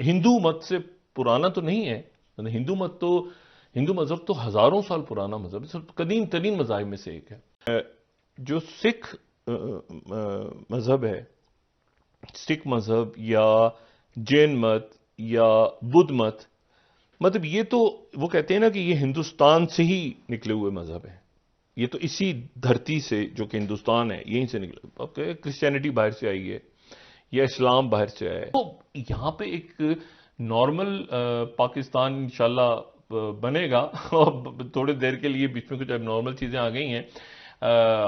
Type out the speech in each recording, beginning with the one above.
हिंदू मत से पुराना तो नहीं है। हिंदू मजहब तो हजारों साल पुराना मजहब है, कदीम तरीन मज़ाहिब में से एक है। जो सिख मजहब है, सिख मजहब या जैन मत या बुद्ध मत, मतलब ये तो वो कहते हैं ना कि ये हिंदुस्तान से ही निकले हुए मजहब है। ये तो इसी धरती से, जो कि हिंदुस्तान है, यहीं से निकले। अब क्रिश्चियनिटी बाहर से आई है या इस्लाम बाहर से आया है। तो यहां पे एक नॉर्मल पाकिस्तान इंशाल्लाह बनेगा। और थोड़ी देर के लिए बीच में कुछ अब नॉर्मल चीजें आ गई हैं।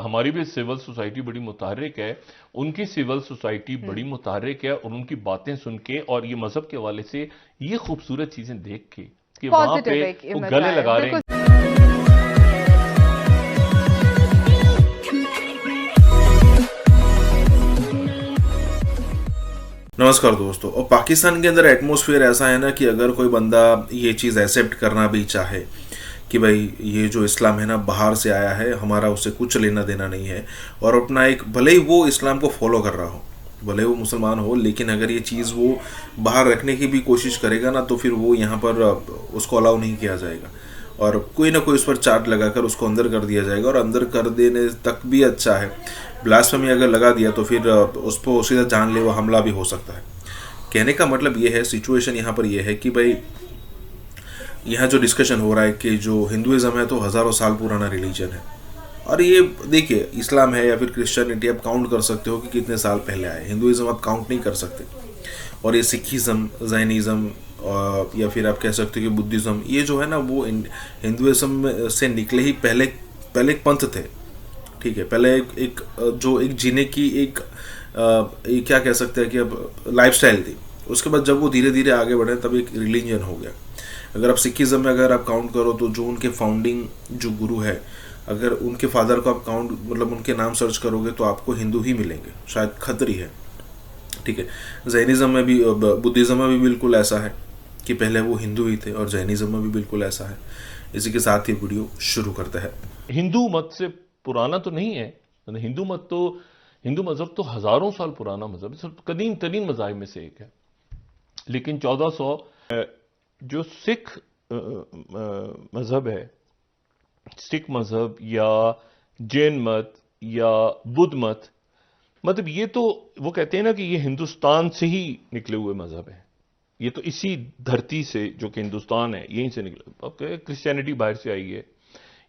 हमारी भी सिविल सोसाइटी बड़ी मुतहर्रिक है, उनकी सिविल सोसाइटी बड़ी मुतहर्रिक है, और उनकी बातें सुन के और ये मजहब के हवाले से ये खूबसूरत चीजें देख के कि वहां पे वो गले लगा रहे हैं। नमस्कार दोस्तों। और पाकिस्तान के अंदर एटमॉस्फेयर ऐसा है ना कि अगर कोई बंदा ये चीज़ एक्सेप्ट करना भी चाहे कि भाई ये जो इस्लाम है ना बाहर से आया है, हमारा उससे कुछ लेना देना नहीं है, और अपना एक, भले ही वो इस्लाम को फॉलो कर रहा हो, भले वो मुसलमान हो, लेकिन अगर ये चीज़ वो बाहर रखने की भी कोशिश करेगा ना तो फिर वो यहाँ पर उसको अलाउ नहीं किया जाएगा, और कोई ना कोई उस पर चार्ट लगाकर उसको अंदर कर दिया जाएगा। और अंदर कर देने तक भी अच्छा है, ब्लास्फेमी अगर लगा दिया तो फिर उस पर सीधा जानलेवा हमला भी हो सकता है। कहने का मतलब ये है, सिचुएशन यहाँ पर ये है कि भाई यहाँ जो डिस्कशन हो रहा है कि जो हिंदुइज्म है तो हज़ारों साल पुराना रिलीजन है, और ये देखिए इस्लाम है या फिर क्रिश्चियनिटी आप काउंट कर सकते हो कि कितने साल पहले आए, हिंदुइज्म आप काउंट नहीं कर सकते। और ये सिखिज़म, जैनिज़म या फिर आप कह सकते हो कि बुद्धिज़्म, ये जो है ना वो हिंदुइज्म से निकले ही पहले एक पंथ थे, ठीक है। पहले एक जीने की एक क्या कह सकते हैं कि अब लाइफस्टाइल थी। उसके बाद जब वो धीरे धीरे आगे बढ़े तब एक रिलीजन हो गया। अगर आप सिखिज़म में अगर आप काउंट करो तो जो उनके फाउंडिंग जो गुरु है, अगर उनके फादर को आप काउंट मतलब उनके नाम सर्च करोगे तो आपको हिंदू ही मिलेंगे, शायद खत्री है, ठीक है। जैनिज़म में भी, बुद्धिज़्म में भी बिल्कुल ऐसा है कि पहले वो हिंदू ही थे, और जैनिज़्म में भी बिल्कुल ऐसा है। इसी के साथ ही वीडियो शुरू करते हैं। हिंदू मत से पुराना तो नहीं है। हिंदू मजहब तो हजारों साल पुराना मजहब है, कदीम तरीन मज़ाहिब में से एक है। लेकिन 1400 जो सिख मजहब है, सिख मजहब या जैन मत या बुद्ध मत, मतलब ये तो वो कहते हैं ना कि ये हिंदुस्तान से ही निकले हुए मजहब है। ये तो इसी धरती से, जो कि हिंदुस्तान है, यहीं से निकले। अब क्रिश्चियनिटी बाहर से आई है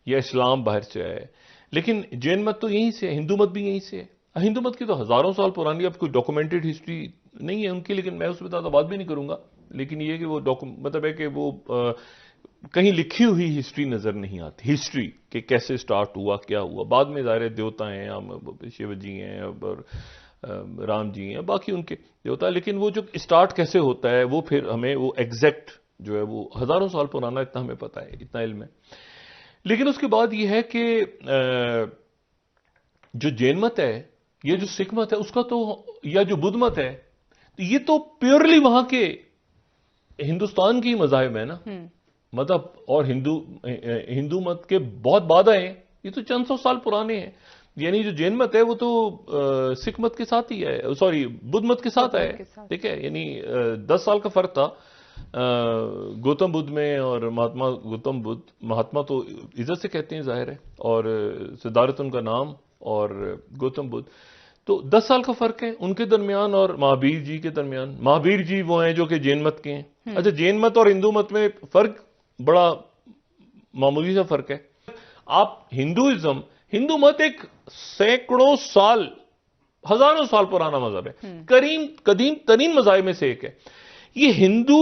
या इस्लाम बाहर से आया है, लेकिन जैन मत तो यहीं से है, हिंदू मत भी यहीं से है। हिंदू मत की तो हजारों साल पुरानी, अब कोई डॉक्यूमेंटेड हिस्ट्री नहीं है उनकी, लेकिन मैं उस पर ज़्यादा बात भी नहीं करूंगा। लेकिन ये कि वो मतलब है कि वो कहीं लिखी हुई हिस्ट्री नजर नहीं आती, हिस्ट्री कि कैसे स्टार्ट हुआ, क्या हुआ। बाद में ज़ाहिर देवता हैं, हम शिव जी हैं और राम जी हैं, बाकी उनके देवता, लेकिन वो जो स्टार्ट कैसे होता है वो फिर हमें वो एग्जैक्ट जो है वो हजारों साल पुराना, इतना हमें पता है, इतना इल्म है। लेकिन उसके बाद ये है कि जो जैन मत है, ये जो सिख मत है उसका तो, या जो बुद्ध मत है, तो ये तो प्योरली वहां के हिंदुस्तान की मज़ाहिब है ना, मतलब। और हिंदू मत के बहुत बाद आए, ये तो चंद सौ साल पुराने हैं। यानी जो जैन मत है वो तो सिख मत के साथ ही है, सॉरी बुद्ध मत के साथ है, ठीक है। यानी 10 साल का फर्क था गौतम बुद्ध में और महात्मा गौतम बुद्ध। महात्मा तो इज्जत से कहते हैं, जाहिर है, और सिद्धार्थ उनका नाम, और गौतम बुद्ध, तो 10 साल का फर्क है उनके दरमियान और महावीर जी के दरमियान। महावीर जी वो हैं जो कि जैन मत के हैं। अच्छा, जैन मत और हिंदू मत में फर्क बड़ा मामूली सा फर्क है। आप हिंदू मत एक सैकड़ों साल, हजारों साल पुराना मजहब है, कदीम तरीन मज़ाहिब में से एक है। ये हिंदू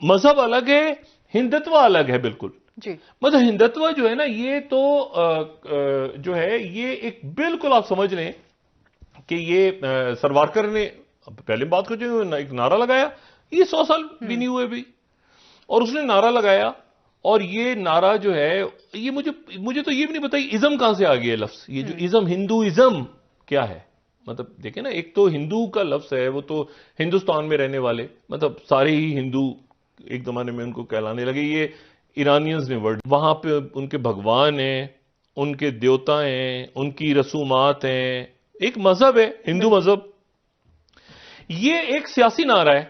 मजहब अलग है, हिंदुत्व अलग है, बिल्कुल जी। मतलब हिंदुत्व जो है ना, ये तो जो है ये एक, बिल्कुल आप समझ लें कि ये सरवारकर ने पहले बात को जो एक नारा लगाया, ये 100 साल भी नहीं हुए भी, और उसने नारा लगाया, और ये नारा जो है, ये मुझे तो ये भी नहीं पता इज्म कहां से आ गया लफ्ज। ये जो इज्म, हिंदुइज्म क्या है, मतलब देखे ना, एक तो हिंदू का लफ्ज है, वो तो हिंदुस्तान में रहने वाले, मतलब सारे ही हिंदू एक जमाने में उनको कहलाने लगे। ये ईरानियंस ने वर्ड, वहां पे उनके भगवान हैं, उनके देवता हैं, उनकी रसूमात हैं, एक मजहब है हिंदू मजहब। ये एक सियासी नारा है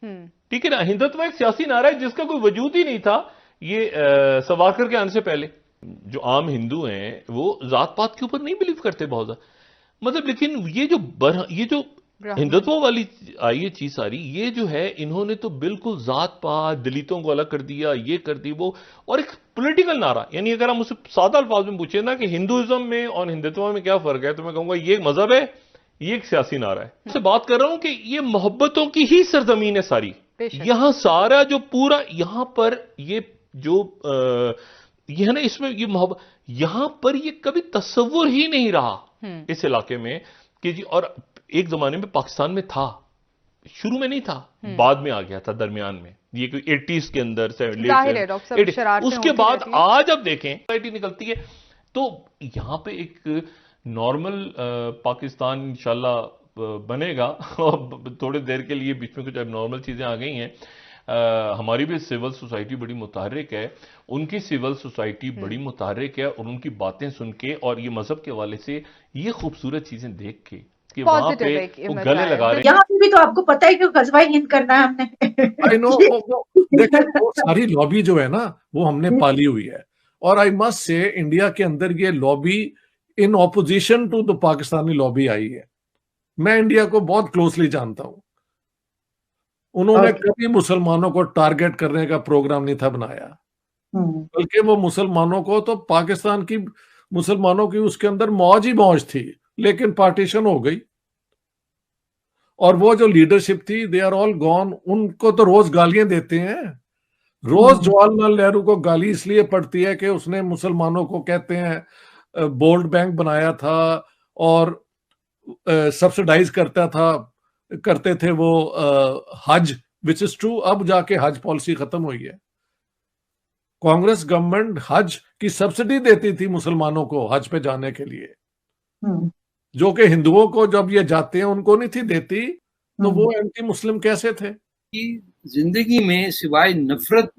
ठीक है ना। हिंदुत्व एक सियासी नारा है जिसका कोई वजूद ही नहीं था ये सावरकर के आने से पहले। जो आम हिंदू हैं वो जात पात के ऊपर नहीं बिलीव करते बहुत ज्यादा, मतलब, लेकिन ये जो हिंदुत्व वाली आई है चीज सारी, ये जो है इन्होंने तो बिल्कुल जात पात दलितों को अलग कर दिया, ये कर दी वो, और एक पॉलिटिकल नारा। यानी अगर हम मुझसे सादा अल्फाज में पूछे ना कि हिंदुइज्म में और हिंदुत्व में क्या फर्क है, तो मैं कहूंगा ये एक मजहब है, ये एक सियासी नारा है। मैं बात कर रहा हूं कि ये मोहब्बतों की ही सरजमीन है सारी। यहां सारा जो पूरा यहां पर ये जो ये है ना, इसमें ये मोहब्बत, यहां पर ये कभी तस्वुर ही नहीं रहा इस इलाके में कि जी, और एक जमाने में पाकिस्तान में था, शुरू में नहीं था, बाद में आ गया था दरमियान में, ये कोई 80s के अंदर से उसके बाद आज अब देखें सोसाइटी निकलती है। तो यहां पे एक नॉर्मल पाकिस्तान इंशाल्लाह बनेगा, और थोड़ी देर के लिए बीच में कुछ अब नॉर्मल चीजें आ गई हैं। हमारी भी सिविल सोसाइटी बड़ी मुतहर्रिक है, उनकी सिविल सोसाइटी बड़ी मुतहर्रिक है, और उनकी बातें सुन के और ये मजहब के हवाले से ये खूबसूरत चीजें देख के कि वहां पे वो गले लगा रहे हैं। यहाँ पे भी तो आपको पता है कि गजवाए हिंद करना है हमने। आई नो, देखिए वो सारी लॉबी जो है ना वो हमने पाली हुई है, और आई मस्ट से इंडिया के अंदर ये lobby in opposition to the Pakistani lobby आई है। मैं इंडिया को बहुत क्लोजली जानता हूं, उन्होंने कभी मुसलमानों को टारगेट करने का प्रोग्राम नहीं था बनाया, बल्कि वो मुसलमानों को तो पाकिस्तान की मुसलमानों की उसके अंदर मौज ही मौज थी, लेकिन पार्टीशन हो गई और वो जो लीडरशिप थी दे आर ऑल गॉन। उनको तो रोज गालियां देते हैं, रोज जवाहरलाल नेहरू को गाली इसलिए पड़ती है कि उसने मुसलमानों को कहते हैं बोल्ड बैंक बनाया था और सब्सिडाइज करते थे वो हज, विच इज ट्रू। अब जाके हज पॉलिसी खत्म हुई है। कांग्रेस गवर्नमेंट हज की सब्सिडी देती थी मुसलमानों को हज पे जाने के लिए, जो कि हिंदुओं को जब ये जाते हैं उनको नहीं थी देती, तो वो एंटी मुस्लिम कैसे थे? जिंदगी में सिवाय नफरत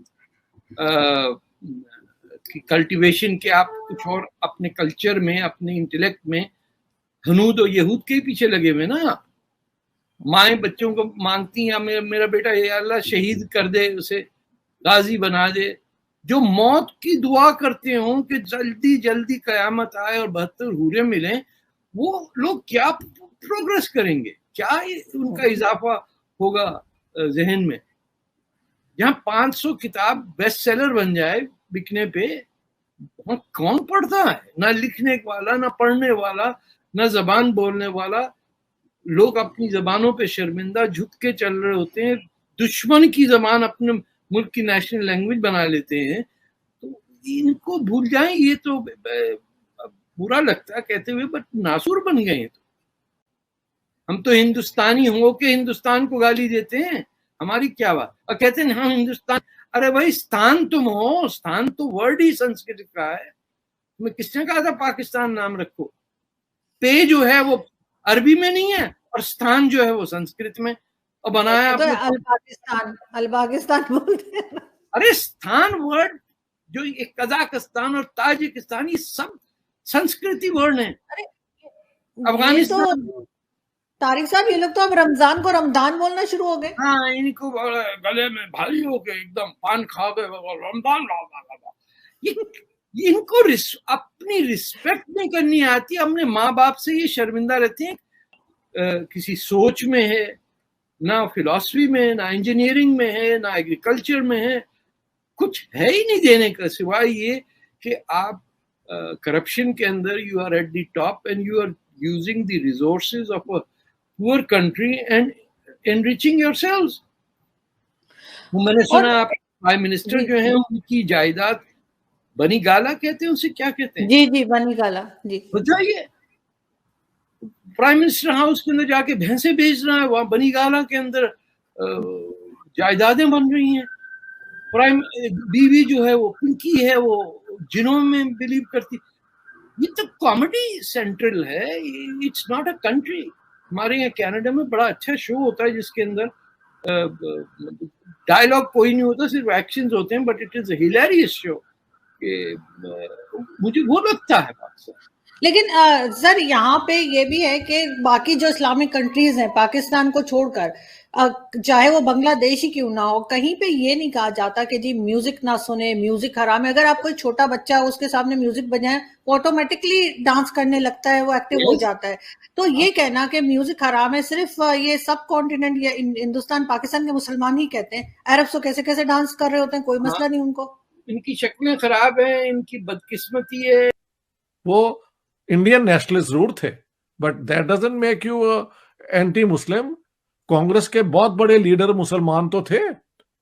की कल्टीवेशन के आप कुछ और अपने कल्चर में, अपने इंटेलेक्ट में हनूद और यहूद के पीछे लगे हुए ना। माएं बच्चों को मांगती हैं मेरा बेटा ये अल्लाह शहीद कर दे, उसे गाजी बना दे। जो मौत की दुआ करते हो कि जल्दी जल्दी कयामत आए और 72 हूरें मिलें, वो लोग क्या प्रोग्रेस करेंगे, क्या उनका इजाफा होगा जहन में? जहां 500 किताब बेस्ट सेलर बन जाए बिकने पे, वहां कौन पढ़ता है? ना लिखने वाला, ना पढ़ने वाला, ना जबान बोलने वाला। लोग अपनी जबानों पे शर्मिंदा झुक के चल रहे होते हैं, दुश्मन की जबान अपने मुल्क की नेशनल लैंग्वेज बना लेते हैं। तो इनको भूल जाएं। ये तो बुरा लगता है कहते हुए, बट नासुर बन गए हैं। हम तो हिंदुस्तानी हो के हिंदुस्तान को गाली देते हैं, हमारी क्या बात? और कहते हैं हम हिंदुस्तान। अरे भाई स्थान तुम हो, स्थान तो वर्ड ही संस्कृत का है। तुम्हें किसने कहा था पाकिस्तान नाम रखो? पे जो है वो अरबी में नहीं है और स्थान जो है वो संस्कृत में, और बनाया तो अल पाकिस्तान बोलते हैं। अरे स्थान वर्ड जो कजाकिस्तान और ताजिकिस्तान, ये सब संस्कृति वर्ड है। अफगानिस्तान, तारिक साहब, ये लोग तो अब रमजान को रमदान बोलना शुरू हो गए। हाँ, इनको गले में भारी हो गए, एकदम पान खा गए, रमजान। ये इनको अपनी रिस्पेक्ट नहीं करनी आती। अपने माँ बाप से ये शर्मिंदा रहते हैं। किसी सोच में है ना, फिलॉसफी में, ना इंजीनियरिंग में है, ना एग्रीकल्चर में है, कुछ है ही नहीं देने का सिवाय ये कि आप करप्शन के अंदर you are at the top and you are using the resources of a poor country and enriching yourselves. मैंने सुना आप प्राइम मिनिस्टर जो है उनकी जायदाद बनी गाला कहते हैं, उसे क्या कहते हैं? जी जी, बनी गाला जी। बताइए, प्राइम मिनिस्टर हाउस के अंदर जाके भैंसे बेच रहा है, वहां बनी गाला के अंदर जायदादें बन रही हैं। प्राइम बीवी जो है वो पिंकी है, वो जिनों में बिलीव करती। ये तो कॉमेडी सेंट्रल है, इट्स नॉट अ कंट्री। हमारे यहाँ कनाडा में बड़ा अच्छा शो होता है जिसके अंदर डायलॉग कोई नहीं होता, सिर्फ एक्शंस होते हैं, but it is a hilarious show. मुझे वो लगता है पाकिस्तान। लेकिन सर यहाँ पे ये भी है कि बाकी जो इस्लामिक कंट्रीज हैं पाकिस्तान को छोड़कर, चाहे वो बांग्लादेश ही क्यों ना हो, कहीं पे ये नहीं कहा जाता कि जी म्यूजिक ना सुने, म्यूजिक हराम है। अगर आप कोई छोटा बच्चा है उसके सामने म्यूजिक बजाए, वो ऑटोमेटिकली डांस करने लगता है, वो एक्टिव हो जाता है। तो ये कहना कि म्यूजिक हराम है सिर्फ ये सब कॉन्टिनेंट या हिंदुस्तान पाकिस्तान के मुसलमान ही कहते हैं। अरब तो कैसे कैसे डांस कर रहे होते हैं, कोई मसला नहीं उनको। इनकी शक्लें खराब है, इनकी बदकिस्मती है। वो इंडियन नेशनलिस्ट जरूर थे, but that doesn't make you anti Muslim. Congress के बहुत बड़े लीडर मुसलमान तो थे।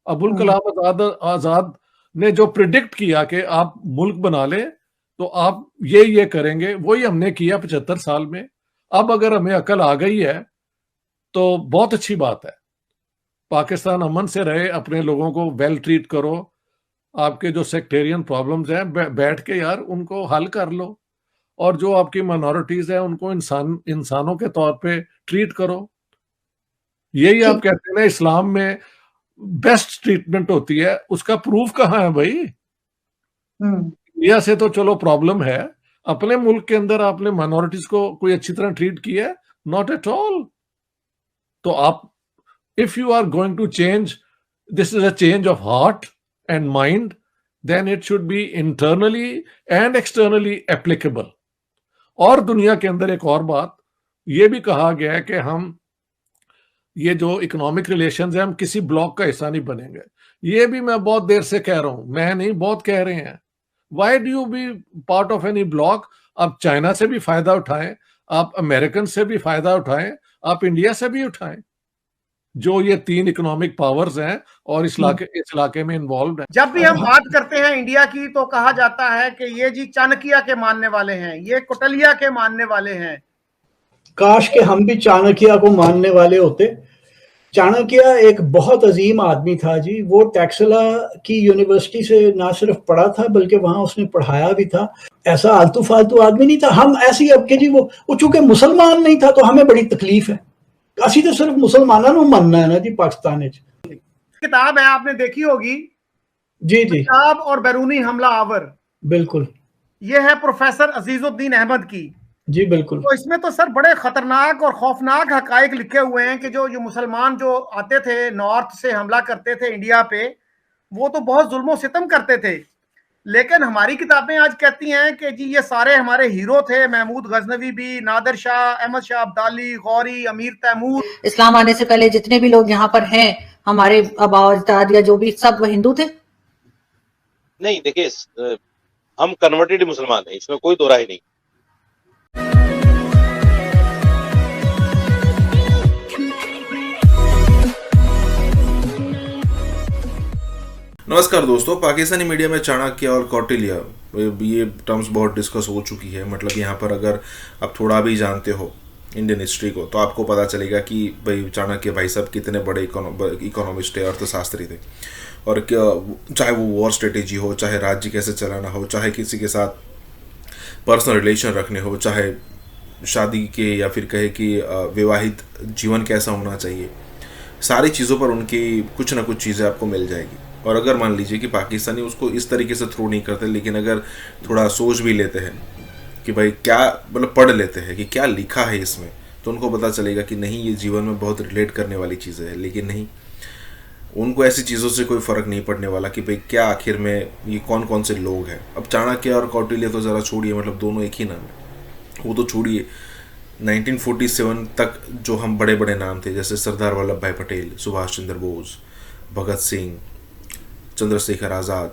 अबुल कलाम आजाद ने जो प्रिडिक्ट किया कि आप मुल्क बना ले तो आप ये करेंगे, वही हमने किया 75 साल में। अब अगर हमें अकल आ गई है तो बहुत अच्छी बात है। पाकिस्तान अमन से रहे, अपने लोगों को वेल ट्रीट करो, आपके जो सेक्टेरियन प्रॉब्लम्स हैं बैठ के यार उनको हल कर लो, और जो आपकी माइनॉरिटीज है उनको इंसानों के तौर पे ट्रीट करो। यही आप कहते हैं ना इस्लाम में बेस्ट ट्रीटमेंट होती है, उसका प्रूफ कहाँ है भाई? इंडिया से तो चलो प्रॉब्लम है, अपने मुल्क के अंदर आपने माइनॉरिटीज को कोई अच्छी तरह ट्रीट किया है? Not at all. तो आप, if you are going to change, this is a change of heart and mind, then it should be internally and externally applicable। और दुनिया के अंदर एक और बात ये भी कहा गया है कि हम ये जो इकोनॉमिक रिलेशंस है, हम किसी ब्लॉक का हिस्सा नहीं बनेंगे। ये भी मैं बहुत देर से कह रहा हूं, मैं नहीं, बहुत कह रहे हैं। Why do you be part of any block? आप चाइना से भी फायदा उठाएं, आप अमेरिकन से भी फायदा उठाएं, आप इंडिया से भी उठाएं, जो ये 3 इकोनॉमिक पावर्स हैं और इस इलाके में इन्वॉल्व हैं। जब भी हम बात करते हैं इंडिया की तो कहा जाता है कि ये जी चाणक्य के मानने वाले हैं, ये कौटिल्य के मानने वाले हैं। काश के हम भी चाणक्य को मानने वाले होते। चाणक्य एक बहुत अजीम आदमी था जी। वो टैक्सला की यूनिवर्सिटी से ना सिर्फ पढ़ा था बल्कि वहां उसने पढ़ाया भी था। ऐसा आलतू फालतू आदमी नहीं था। हम ऐसी अब के जी वो चूंकि मुसलमान नहीं था तो हमें बड़ी तकलीफ है। असी तो सिर्फ मुसलमानों को मानना है ना जी पाकिस्तान। किताब है, आपने देखी होगी जी जी, किताब और बैरूनी हमला आवर। बिल्कुल, ये है प्रोफेसर अजीजुद्दीन अहमद की जी बिल्कुल। तो इसमें तो सर बड़े खतरनाक और खौफनाक हकायक लिखे हुए हैं कि जो मुसलमान जो आते थे नॉर्थ से हमला करते थे इंडिया पे, वो तो बहुत जुल्म सितम करते थे। लेकिन हमारी किताबें आज कहती हैं कि जी ये सारे हमारे हीरो थे। महमूद गजनवी भी, नादिर शाह, अहमद शाह अब्दाली, गौरी, अमीर तैमूर। इस्लाम आने से पहले जितने भी लोग यहाँ पर हैं, हमारे आबा अजदाद या जो भी, सब वो हिंदू थे? नहीं, देखिए हम कन्वर्टेड मुसलमान हैं, इसमें कोई दो राय नहीं। नमस्कार दोस्तों, पाकिस्तानी मीडिया में चाणक्य और कौटिल्य ये टर्म्स बहुत डिस्कस हो चुकी है। मतलब यहाँ पर अगर आप थोड़ा भी जानते हो इंडियन हिस्ट्री को तो आपको पता चलेगा कि भाई चाणक्य भाई साहब कितने बड़े इकोनॉमिस्ट थे, अर्थशास्त्री थे। और चाहे वो वॉर स्ट्रेटेजी हो, चाहे राज्य कैसे चलाना हो, चाहे किसी के साथ पर्सनल रिलेशन रखने हो, चाहे शादी के या फिर कहे कि विवाहित जीवन कैसा होना चाहिए, सारी चीज़ों पर उनकी कुछ ना कुछ चीज़ें आपको मिल जाएगी। और अगर मान लीजिए कि पाकिस्तानी उसको इस तरीके से थ्रो नहीं करते, लेकिन अगर थोड़ा सोच भी लेते हैं कि भाई क्या, मतलब पढ़ लेते हैं कि क्या लिखा है इसमें, तो उनको पता चलेगा कि नहीं ये जीवन में बहुत रिलेट करने वाली चीज़ें हैं। लेकिन नहीं, उनको ऐसी चीज़ों से कोई फ़र्क नहीं पड़ने वाला कि भाई क्या आखिर में ये कौन कौन से लोग हैं। अब चाणक्य और कौटिल्य तो ज़रा छोड़िए, मतलब दोनों एक ही नाम है, वो तो छोड़िए। 1947 तक जो हम बड़े बड़े नाम थे, जैसे सरदार वल्लभ भाई पटेल, सुभाष चंद्र बोस, भगत सिंह, चंद्रशेखर आज़ाद,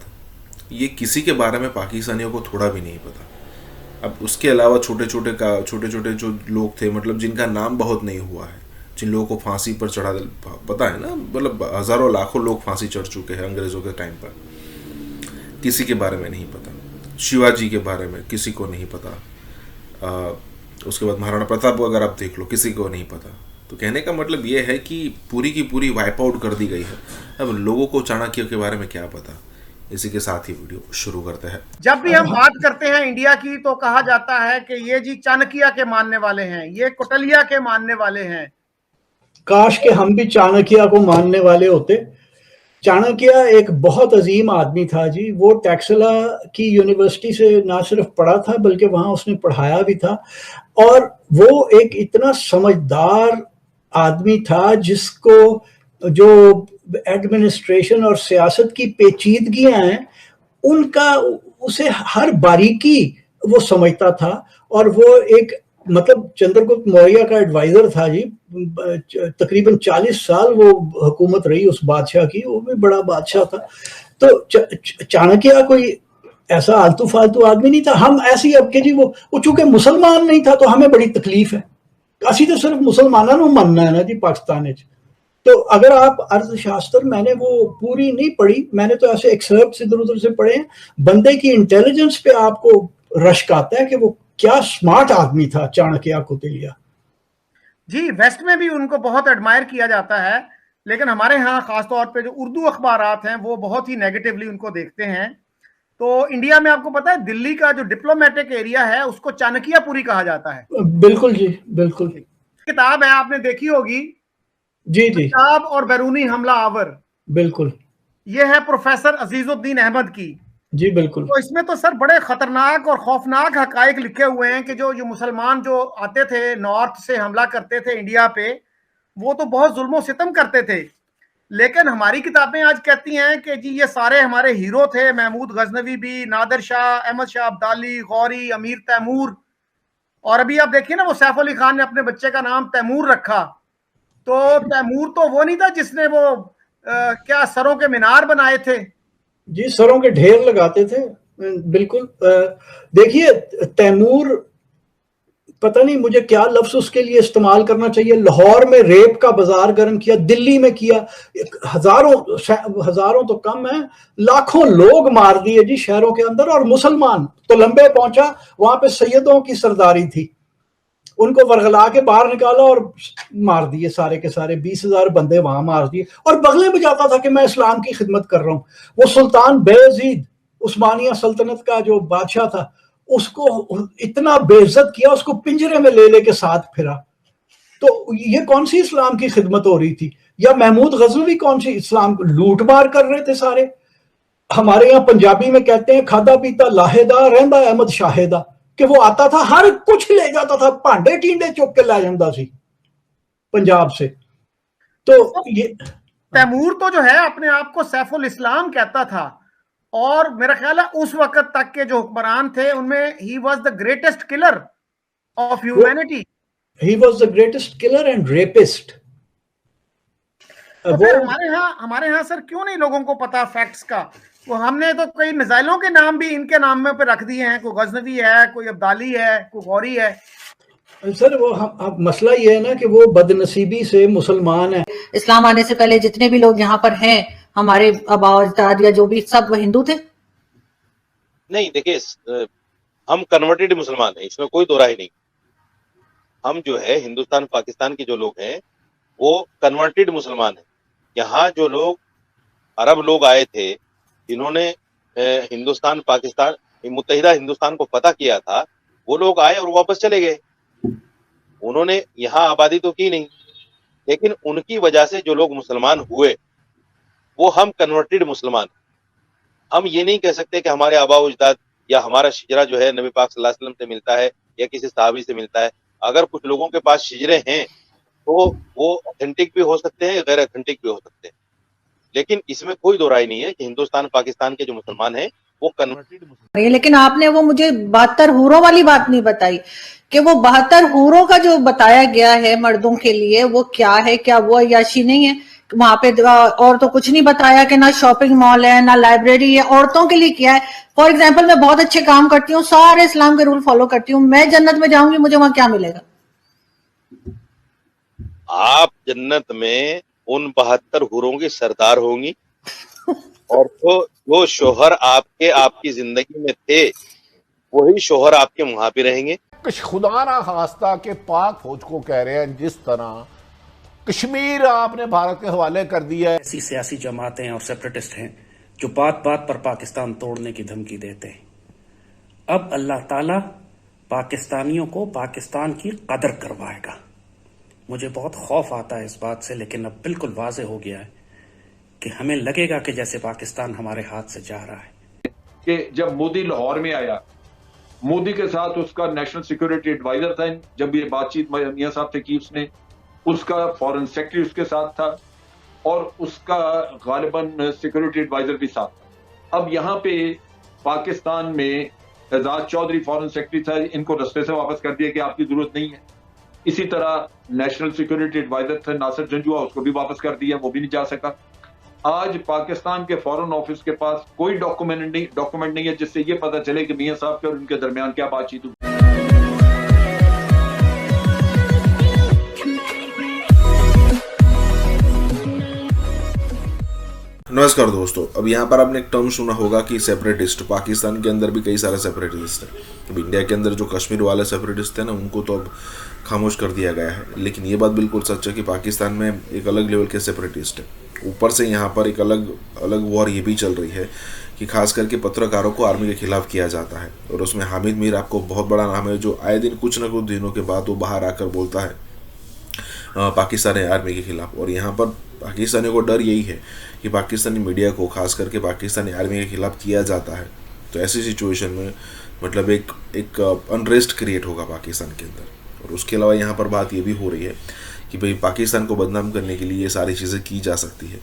ये किसी के बारे में पाकिस्तानियों को थोड़ा भी नहीं पता। अब उसके अलावा छोटे छोटे जो लोग थे, मतलब जिनका नाम बहुत नहीं हुआ है, जिन लोगों को फांसी पर चढ़ा, पता है ना, मतलब हज़ारों लाखों लोग फांसी चढ़ चुके हैं अंग्रेज़ों के टाइम पर, किसी के बारे में नहीं पता। शिवाजी के बारे में किसी को नहीं पता। उसके बाद महाराणा प्रताप को अगर आप देख लो, किसी को नहीं पता। तो कहने का मतलब ये है कि पूरी की पूरी वाइप आउट कर दी गई है। अब लोगों को चाणक्य के बारे में क्या पता। इसी के साथ ही वीडियो शुरू करते हैं। जब भी हम बात करते हैं इंडिया की तो कहा जाता है कि ये जी चाणक्य के मानने वाले हैं, ये कौटिल्य के मानने वाले हैं। काश के हम भी चाणक्य को मानने वाले होते। चाणक्य एक बहुत अजीम आदमी था जी। वो टैक्सला की यूनिवर्सिटी से ना सिर्फ पढ़ा था बल्कि वहां उसने पढ़ाया भी था, और वो एक इतना समझदार आदमी था जिसको जो एडमिनिस्ट्रेशन और सियासत की पेचीदगियां हैं उनका उसे हर बारीकी वो समझता था। और वो एक मतलब चंद्रगुप्त मौर्य का एडवाइजर था जी। तकरीबन 40 साल वो हुकूमत रही उस बादशाह की, वो भी बड़ा बादशाह था। तो चाणक्य कोई ऐसा आलतू फालतू आदमी नहीं था। हम ऐसी अब के जी वो चूंकि मुसलमान नहीं था तो हमें बड़ी तकलीफ है। असी तो सिर्फ मुसलमाना नूं मनना है ना जी पाकिस्तान में। तो अगर आप अर्थशास्त्र, मैंने वो पूरी नहीं पढ़ी, मैंने तो ऐसे एक्सर्प्ट इधर उधर से पढ़े हैं। बंदे की इंटेलिजेंस पे आपको रश्क आता है कि वो क्या स्मार्ट आदमी था चाणक्य कौटिल्य जी। वेस्ट में भी उनको बहुत एडमायर किया जाता है, लेकिन हमारे यहाँ खासतौर पे जो उर्दू अखबारात हैं वो बहुत ही नेगेटिवली उनको देखते हैं। तो इंडिया में आपको पता है दिल्ली का जो डिप्लोमेटिक एरिया है उसको चाणक्यपुरी कहा जाता है। बिल्कुल जी, बिल्कुल। किताब है, आपने देखी होगी जी जी, पंजाब और बैरूनी हमला आवर। बिल्कुल। ये है प्रोफेसर अजीजुद्दीन अहमद की। जी बिल्कुल। तो इसमें तो सर बड़े खतरनाक और खौफनाक हकायक लिखे हुए हैं कि जो मुसलमान जो आते थे नॉर्थ से हमला करते थे इंडिया पे, वो तो बहुत जुल्म सितम करते थे। लेकिन हमारी किताबें आज कहती हैं कि जी ये सारे हमारे हीरो थे, महमूद गजनवी भी, नादिर शाह, अहमद शाह अब्दाली, गौरी, अमीर तैमूर। और अभी आप देखिए ना, वो सैफ अली खान ने अपने बच्चे का नाम तैमूर रखा। तो तैमूर तो वो नहीं था जिसने वो क्या सरों के मीनार बनाए थे जी, सरों के ढेर लगाते थे। बिल्कुल। देखिए तैमूर, पता नहीं मुझे क्या लफ्ज उसके लिए इस्तेमाल करना चाहिए, लाहौर में रेप का बाजार गर्म किया, दिल्ली में किया, हजारों तो कम है, लाखों लोग मार दिए जी शहरों के अंदर। और मुसलमान तो लंबे पहुंचा, वहां पे सैयदों की सरदारी थी, उनको वरगला के बाहर निकाला और मार दिए सारे के सारे, 20,000 बंदे वहां मार दिए। और बगले बजाता था कि मैं इस्लाम की खिदमत कर रहा हूं। वो सुल्तान बेयजीद उस्मानिया सल्तनत का जो बादशाह था, उसको इतना बेइज्जत किया, उसको पिंजरे में ले लेके साथ फिरा। तो ये कौन सी इस्लाम की खिदमत हो रही थी? या महमूद गजनवी कौन सी इस्लाम को लूट मार कर रहे थे सारे? हमारे यहाँ पंजाबी में कहते हैं खादा पीता लाहेदा रहंदा अहमद शाहेदा, कि वो आता था हर कुछ ले जाता था, भांडे टींडे चुक के ला जाता सी पंजाब से। तो ये तैमूर तो जो है अपने आप को सैफुल इस्लाम कहता था, और मेरा ख्याल है उस वक्त तक के जो हुक्मरान थे उनमें he was the greatest killer of humanity. He was the greatest killer and rapist. तो फिर हमारे यहाँ सर क्यों नहीं लोगों को पता फैक्ट्स का? वो हमने तो कई मिसाइलों के नाम भी इनके नाम में पे रख दिए हैं, कोई गजनवी है, कोई अब्दाली है, कोई गौरी है। सर वो मसला ये है ना कि वो बदनसीबी से मुसलमान है। इस्लाम आने से पहले जितने भी लोग यहाँ पर हैं, हमारे आबा अजदाद या जो भी, सब वो हिंदू थे? नहीं, देखिए हम कन्वर्टेड मुसलमान हैं, इसमें कोई दो राय नहीं। हम जो है हिंदुस्तान पाकिस्तान के जो लोग हैं वो कन्वर्टेड मुसलमान हैं। यहाँ जो लोग अरब लोग आए थे जिन्होंने हिंदुस्तान पाकिस्तान मुत्तहिदा हिंदुस्तान को फतह किया था, वो लोग आए और वापस चले गए। उन्होंने यहाँ आबादी तो की नहीं, लेकिन उनकी वजह से जो लोग मुसलमान हुए वो हम कन्वर्टेड मुसलमान। हम ये नहीं कह सकते कि हमारे आबा उजदाद या हमारा शिजरा जो है नबी पाक सल्लल्लाहु अलैहि वसल्लम से मिलता है या किसी सहाबी से मिलता है। अगर कुछ लोगों के पास शिजरे हैं तो वो ऑथेंटिक भी हो सकते हैं, गैर ऑथेंटिक भी हो सकते हैं, लेकिन इसमें कोई दो राय नहीं है कि हिंदुस्तान पाकिस्तान के जो मुसलमान हैं वो कन्वर्टेड मुसलमान। लेकिन आपने वो मुझे 72 हूरों वाली बात नहीं बताई कि वो 72 हूरों का जो बताया गया है मर्दों के लिए वो क्या है, क्या वो अय्याशी नहीं है? वहां पे और तो कुछ नहीं बताया कि ना शॉपिंग मॉल है ना लाइब्रेरी है। औरतों के लिए क्या है? फॉर एग्जाम्पल मैं बहुत अच्छे काम करती हूँ, सारे इस्लाम के रूल फॉलो करती हूँ, मैं जन्नत में जाऊंगी, मुझे वहां क्या मिलेगा? आप जन्नत में उन 72 हूरों की सरदार होंगी और तो जो शोहर आपकी जिंदगी में थे वही शोहर आपके वहां पे रहेंगे। खुदा ना खास्ता के पाक फौज को कह रहे हैं जिस तरह कश्मीर आपने भारत के हवाले कर दिया है। ऐसी सियासी जमातें और सेपरेटिस्ट हैं जो बात बात पर पाकिस्तान तोड़ने की धमकी देते हैं। अब अल्लाह ताला पाकिस्तानियों को पाकिस्तान की कदर करवाएगा। मुझे बहुत खौफ आता है इस बात से, लेकिन अब बिल्कुल वाज़ेह हो गया है कि हमें लगेगा कि जैसे पाकिस्तान हमारे हाथ से जा रहा है। कि जब मोदी लाहौर में आया, मोदी के साथ उसका नेशनल सिक्योरिटी एडवाइजर था, जब ये बातचीत मियां साहब से की उसने, उसका फॉरेन सेक्रेटरी उसके साथ था और उसका गालिबन सिक्योरिटी एडवाइजर भी साथ था। अब यहाँ पे पाकिस्तान में एजाज चौधरी फॉरेन सेक्रेटरी था, इनको रस्ते से वापस कर दिया कि आपकी जरूरत नहीं है। इसी तरह नेशनल सिक्योरिटी एडवाइजर थे नासिर जंजुआ, उसको भी वापस कर दिया, वो भी नहीं जा सका। आज पाकिस्तान के फॉरेन ऑफिस के पास कोई डॉक्यूमेंट नहीं है जिससे ये पता चले कि मियां साहब के और उनके दरमियान क्या बातचीत हुई। नमस्कार दोस्तों, अब यहाँ पर आपने एक टर्म सुना होगा कि सेपरेटिस्ट। पाकिस्तान के अंदर भी कई सारे सेपरेटिस्ट हैं। अब इंडिया के अंदर जो कश्मीर वाले सेपरेटिस्ट हैं ना, उनको तो अब खामोश कर दिया गया है, लेकिन ये बात बिल्कुल सच है कि पाकिस्तान में एक अलग लेवल के सेपरेटिस्ट हैं। ऊपर से यहाँ पर एक अलग वॉर ये भी चल रही है कि खास करके पत्रकारों को आर्मी के खिलाफ किया जाता है, और उसमें हामिद मीर आपको बहुत बड़ा नाम है, जो आए दिन कुछ न कुछ दिनों के बाद वो बाहर आकर बोलता है पाकिस्तानी आर्मी के खिलाफ। और यहाँ पर पाकिस्तानियों को डर यही है कि पाकिस्तानी मीडिया को खास करके पाकिस्तानी आर्मी के खिलाफ किया जाता है, तो ऐसी सिचुएशन में मतलब एक अनरेस्ट क्रिएट होगा पाकिस्तान के अंदर। और उसके अलावा यहाँ पर बात ये भी हो रही है कि भाई पाकिस्तान को बदनाम करने के लिए ये सारी चीज़ें की जा सकती है।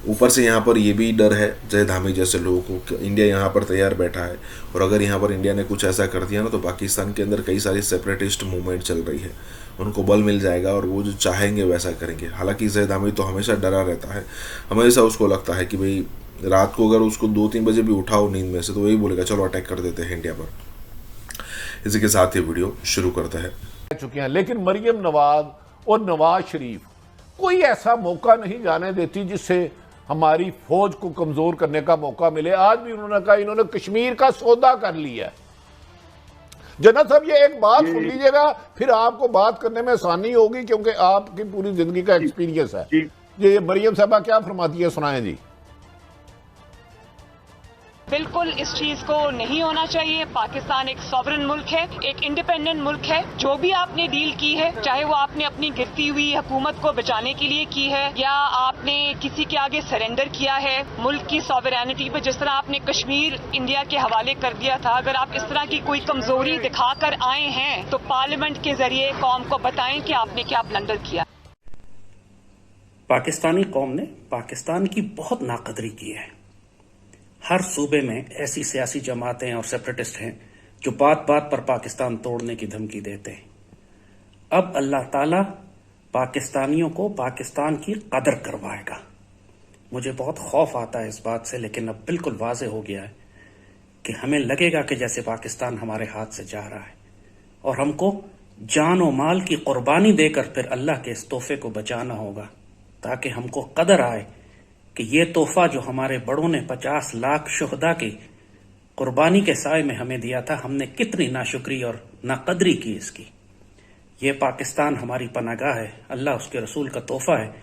ऊपर से यहाँ पर ये भी डर है जैद हामिद जैसे लोगों को कि इंडिया यहाँ पर तैयार बैठा है, और अगर यहाँ पर इंडिया ने कुछ ऐसा कर दिया ना, तो पाकिस्तान के अंदर कई सारी सेपरेटिस्ट मूवमेंट चल रही है, उनको बल मिल जाएगा और वो जो चाहेंगे वैसा करेंगे। हालांकि जैद हामिद तो हमेशा डरा रहता है, हमेशा उसको लगता है कि भाई रात को अगर उसको 2-3 बजे भी उठाओ नींद में से, तो वही बोलेगा चलो अटैक कर देते हैं इंडिया पर। इसी के साथ ये वीडियो शुरू करता है। चुके हैं, लेकिन मरियम नवाज और नवाज शरीफ कोई ऐसा मौका नहीं जाने देती जिससे हमारी फौज को कमजोर करने का मौका मिले। आज भी उन्होंने कहा इन्होंने कश्मीर का सौदा कर लिया है। जन्नत साहब, ये एक बात सुन लीजिएगा, फिर आपको बात करने में आसानी होगी क्योंकि आपकी पूरी जिंदगी का एक्सपीरियंस है। ये मरियम साहबा क्या फरमाती है, सुनाएं जी। बिल्कुल इस चीज को नहीं होना चाहिए। पाकिस्तान एक सॉवरेन मुल्क है, एक इंडिपेंडेंट मुल्क है। जो भी आपने डील की है, चाहे वो आपने अपनी गिरती हुई हुकूमत को बचाने के लिए की है या आपने किसी के आगे सरेंडर किया है मुल्क की सॉवरेनिटी पे, जिस तरह आपने कश्मीर इंडिया के हवाले कर दिया था, अगर आप इस तरह की कोई कमजोरी दिखाकर आए हैं तो पार्लियामेंट के जरिए कौम को बताएं कि आपने क्या ब्लंडर किया। पाकिस्तानी कौम ने पाकिस्तान की बहुत नाकदरी की है। हर सूबे में ऐसी सियासी जमातें और सेपरेटिस्ट हैं जो बात बात पर पाकिस्तान तोड़ने की धमकी देते हैं। अब अल्लाह ताला पाकिस्तानियों को पाकिस्तान की कदर करवाएगा। मुझे बहुत खौफ आता है इस बात से, लेकिन अब बिल्कुल वाज़े हो गया है कि हमें लगेगा कि जैसे पाकिस्तान हमारे हाथ से जा रहा है, और हमको जान और माल की कुर्बानी देकर फिर अल्लाह के इस तोहफे को बचाना होगा, ताकि हमको कदर आए कि ये तोहफा जो हमारे बड़ों ने 50 लाख शुहदा की कुर्बानी के साए में हमें दिया था, हमने कितनी नाशुक्री और नाकदरी की इसकी। ये पाकिस्तान हमारी पनागाह है, अल्लाह उसके रसूल का तोहफा है।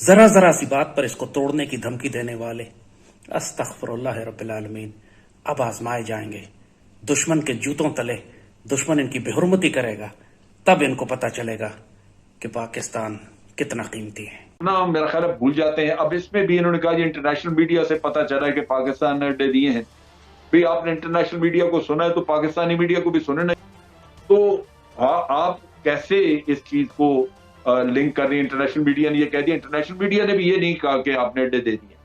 जरा जरा सी बात पर इसको तोड़ने की धमकी देने वाले अस्तगफिरुल्लाह रब्बिल आलमीन अब आजमाए जाएंगे। दुश्मन के जूतों तले दुश्मन इनकी बेहुरमती करेगा, तब इनको पता चलेगा कि पाकिस्तान कितना कीमती है ना। मेरा ख्याल है भूल जाते हैं। अब इसमें भी इन्होंने कहा इंटरनेशनल मीडिया से पता चला है कि पाकिस्तान ने अड्डे दिए हैं। भाई आपने इंटरनेशनल मीडिया को सुना है तो पाकिस्तानी मीडिया को भी सुने नहीं, तो आप कैसे इस चीज को लिंक कर रही है? इंटरनेशनल मीडिया ने ये कह दिया, इंटरनेशनल मीडिया ने भी ये नहीं कहा कि आपने अड्डे दे दिए।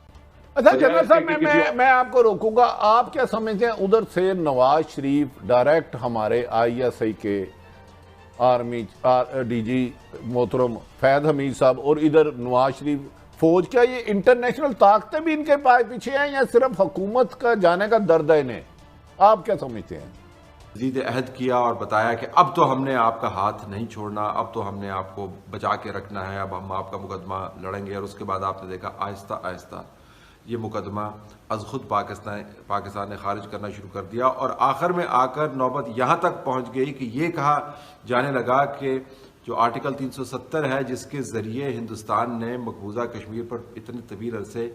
अच्छा जनरल साहब, मैं आपको रोकूंगा। आप क्या समझते हैं, उधर से नवाज शरीफ डायरेक्ट हमारे ISI के आर्मी DG मोहतरम फैद हमीद साहब और इधर नवाज शरीफ फौज, क्या ये इंटरनेशनल ताकतें भी इनके पीछे हैं या सिर्फ हुकूमत का जाने का दर्द है इन्हें? आप क्या समझते हैं? मज़ीद अहद किया और बताया कि अब तो हमने आपका हाथ नहीं छोड़ना, अब तो हमने आपको बचा के रखना है, अब हम आपका मुकदमा लड़ेंगे। और उसके बाद आपने देखा आहिस्ता आहिस्ता ये मुकदमा अज खुद पाकिस्तान ने खारिज करना शुरू कर दिया, और आखिर में आकर नौबत यहाँ तक पहुँच गई कि ये कहा जाने लगा कि जो आर्टिकल 370 है, जिसके ज़रिए हिंदुस्तान ने मकबूजा कश्मीर पर इतने तवील अरसे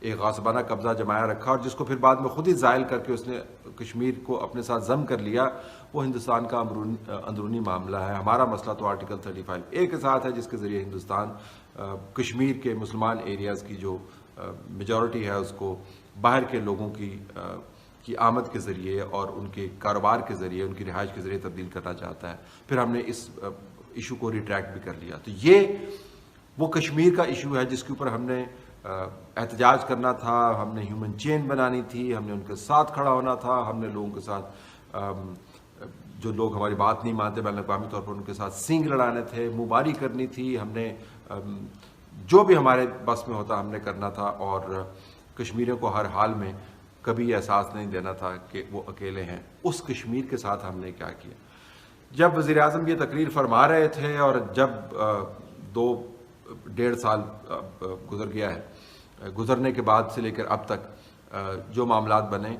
एक गासबाना कब्जा जमाया रखा और जिसको फिर बाद में खुद ही ज़ायल करके उसने कश्मीर को अपने साथ जम कर लिया, वो हिंदुस्तान का अंदरूनी मामला है। हमारा मसला तो आर्टिकल 35A के साथ है, जिसके ज़रिए हिंदुस्तान कश्मीर के मुसलमान एरियाज़ की जो मेजॉरिटी है उसको बाहर के लोगों की आमद के ज़रिए और उनके कारोबार के ज़रिए, उनकी रिहाइश के ज़रिए तब्दील करना चाहता है। फिर हमने इस इशू को रिट्रैक्ट भी कर लिया। तो ये वो कश्मीर का इशू है जिसके ऊपर हमने एहतजाज करना था, हमने ह्यूमन चेन बनानी थी, हमने उनके साथ खड़ा होना था, हमने लोगों के साथ जो लोग हमारी बात नहीं मानते बैन अवी तौर पर उनके साथ सींग लड़ाने थे, मुबारी करनी थी, हमने जो भी हमारे बस में होता हमने करना था और कश्मीरियों को हर हाल में कभी एहसास नहीं देना था कि वो अकेले हैं। उस कश्मीर के साथ हमने क्या किया, जब वज़ीर आज़म ये तकरीर फरमा रहे थे और जब 2-1.5 साल गुजर गया है, गुजरने के बाद से लेकर अब तक जो मामलात बने,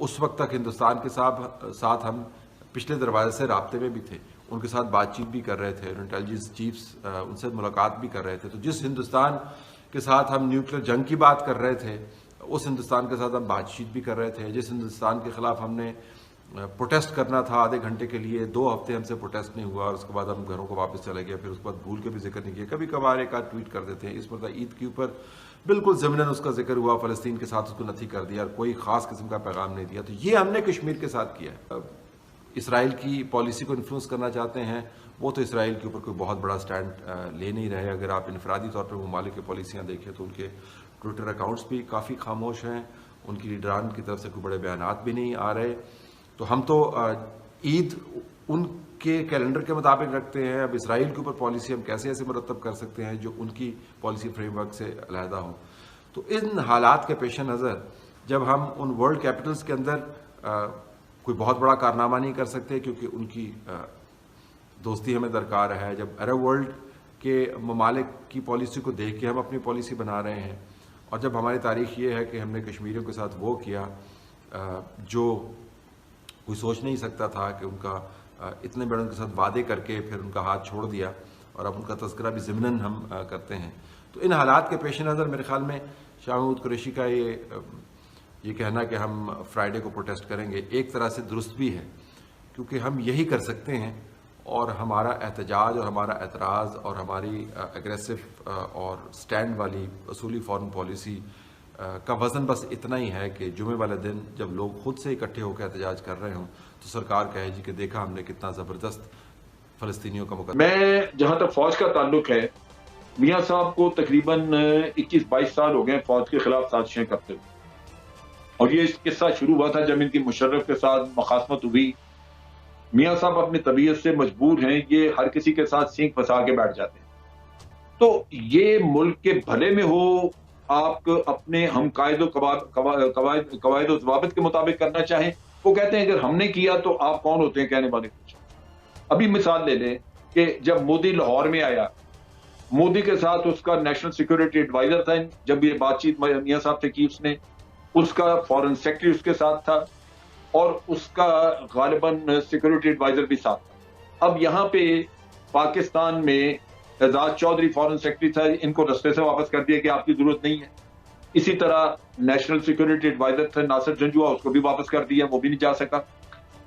उस वक्त तक हिंदुस्तान के साथ हम पिछले दरवाजे से राब्ते में भी थे, उनके साथ बातचीत भी कर रहे थे, इंटेलिजेंस चीफ्स उनसे मुलाकात भी कर रहे थे। तो जिस हिंदुस्तान के साथ हम न्यूक्लियर जंग की बात कर रहे थे, उस हिंदुस्तान के साथ हम बातचीत भी कर रहे थे। जिस हिंदुस्तान के ख़िलाफ़ हमने प्रोटेस्ट करना था आधे घंटे के लिए, 2 हफ्ते हमसे प्रोटेस्ट नहीं हुआ और उसके बाद हम घरों को वापस चले गए। फिर उसके बाद भूल के भी जिक्र नहीं किया, कभी कभार एक आध ट्वीट कर देते हैं। इस मतलब ईद के ऊपर बिल्कुल ज़मीनन उसका जिक्र हुआ, फ़लस्तीन के साथ उसको नथी कर दिया, कोई ख़ास किस्म का पैगाम नहीं दिया। तो ये हमने कश्मीर के साथ किया है। इसराइल की पॉलिसी को इन्फ्लुएंस करना चाहते हैं, वो तो इसराइल के ऊपर कोई बहुत बड़ा स्टैंड ले नहीं रहे। अगर आप इनफरादी तौर पर ममालिक की पॉलिसियाँ देखें तो उनके ट्विटर अकाउंट्स भी काफ़ी खामोश हैं, उनकी लीडरान की तरफ से कोई बड़े बयानात भी नहीं आ रहे। तो हम तो ईद उनके कैलेंडर के मुताबिक रखते हैं। अब इसराइल के ऊपर पॉलिसी हम कैसे ऐसे मुरतब कर सकते हैं जो उनकी पॉलिसी फ्रेमवर्क से अलहदा हो। तो इन हालात के पेश नज़र जब हम उन वर्ल्ड कैपिटल्स के अंदर कोई बहुत बड़ा कारनामा नहीं कर सकते क्योंकि उनकी दोस्ती हमें दरकार है, जब अरब वर्ल्ड के ममालिक की पॉलिसी को देख के हम अपनी पॉलिसी बना रहे हैं, और जब हमारी तारीख ये है कि हमने कश्मीरियों के साथ वो किया जो कोई सोच नहीं सकता था कि उनका इतने बड़े उनके साथ वादे करके फिर उनका हाथ छोड़ दिया और अब उनका तस्करा भी ज़िमनन हम करते हैं। तो इन हालात के पेश नज़र मेरे ख्याल में शाह महमूद कुरैशी का ये कहना कि हम फ्राइडे को प्रोटेस्ट करेंगे एक तरह से दुरुस्त भी है, क्योंकि हम यही कर सकते हैं और हमारा एहतजाज और हमारा एतराज़ और हमारी एग्रेसिव और स्टैंड वाली असूली फॉरेन पॉलिसी का वज़न बस इतना ही है कि जुमे वाले दिन जब लोग खुद से इकट्ठे होकर एहतजाज कर रहे हों तो सरकार कहे जी कि देखा हमने कितना ज़बरदस्त फ़लस्तीनियों का मुकदमा। मैं जहाँ तक फ़ौज का ताल्लुक है, मियाँ साहब को तकरीबन 21-22 साल हो गए फ़ौज के खिलाफ साजिशें करते हुए, और ये किस्सा शुरू हुआ था जब इनकी मुशर्रफ के साथ मुखासमत हुई। मियाँ साहब अपनी तबीयत से मजबूर हैं, ये हर किसी के साथ सींग फंसा के बैठ जाते हैं। तो ये मुल्क के भले में हो, आप अपने हम कवायद ज़वाबित के मुताबिक करना चाहें, वो कहते हैं अगर हमने किया तो आप कौन होते हैं कहने वाले कुछ। अभी मिसाल ले लें कि जब मोदी लाहौर में आया, मोदी के साथ उसका नेशनल सिक्योरिटी एडवाइजर था, जब ये बातचीत मियाँ साहब से की उसने, उसका फॉरेन सेक्रेटरी उसके साथ था और उसका गालिबन सिक्योरिटी एडवाइजर भी साथ था। अब यहाँ पे पाकिस्तान में एजाज चौधरी फॉरेन सेक्रेटरी था, इनको रस्ते से वापस कर दिया कि आपकी जरूरत नहीं है। इसी तरह नेशनल सिक्योरिटी एडवाइजर थे नासिर जंजुआ, उसको भी वापस कर दिया, वो भी नहीं जा सका।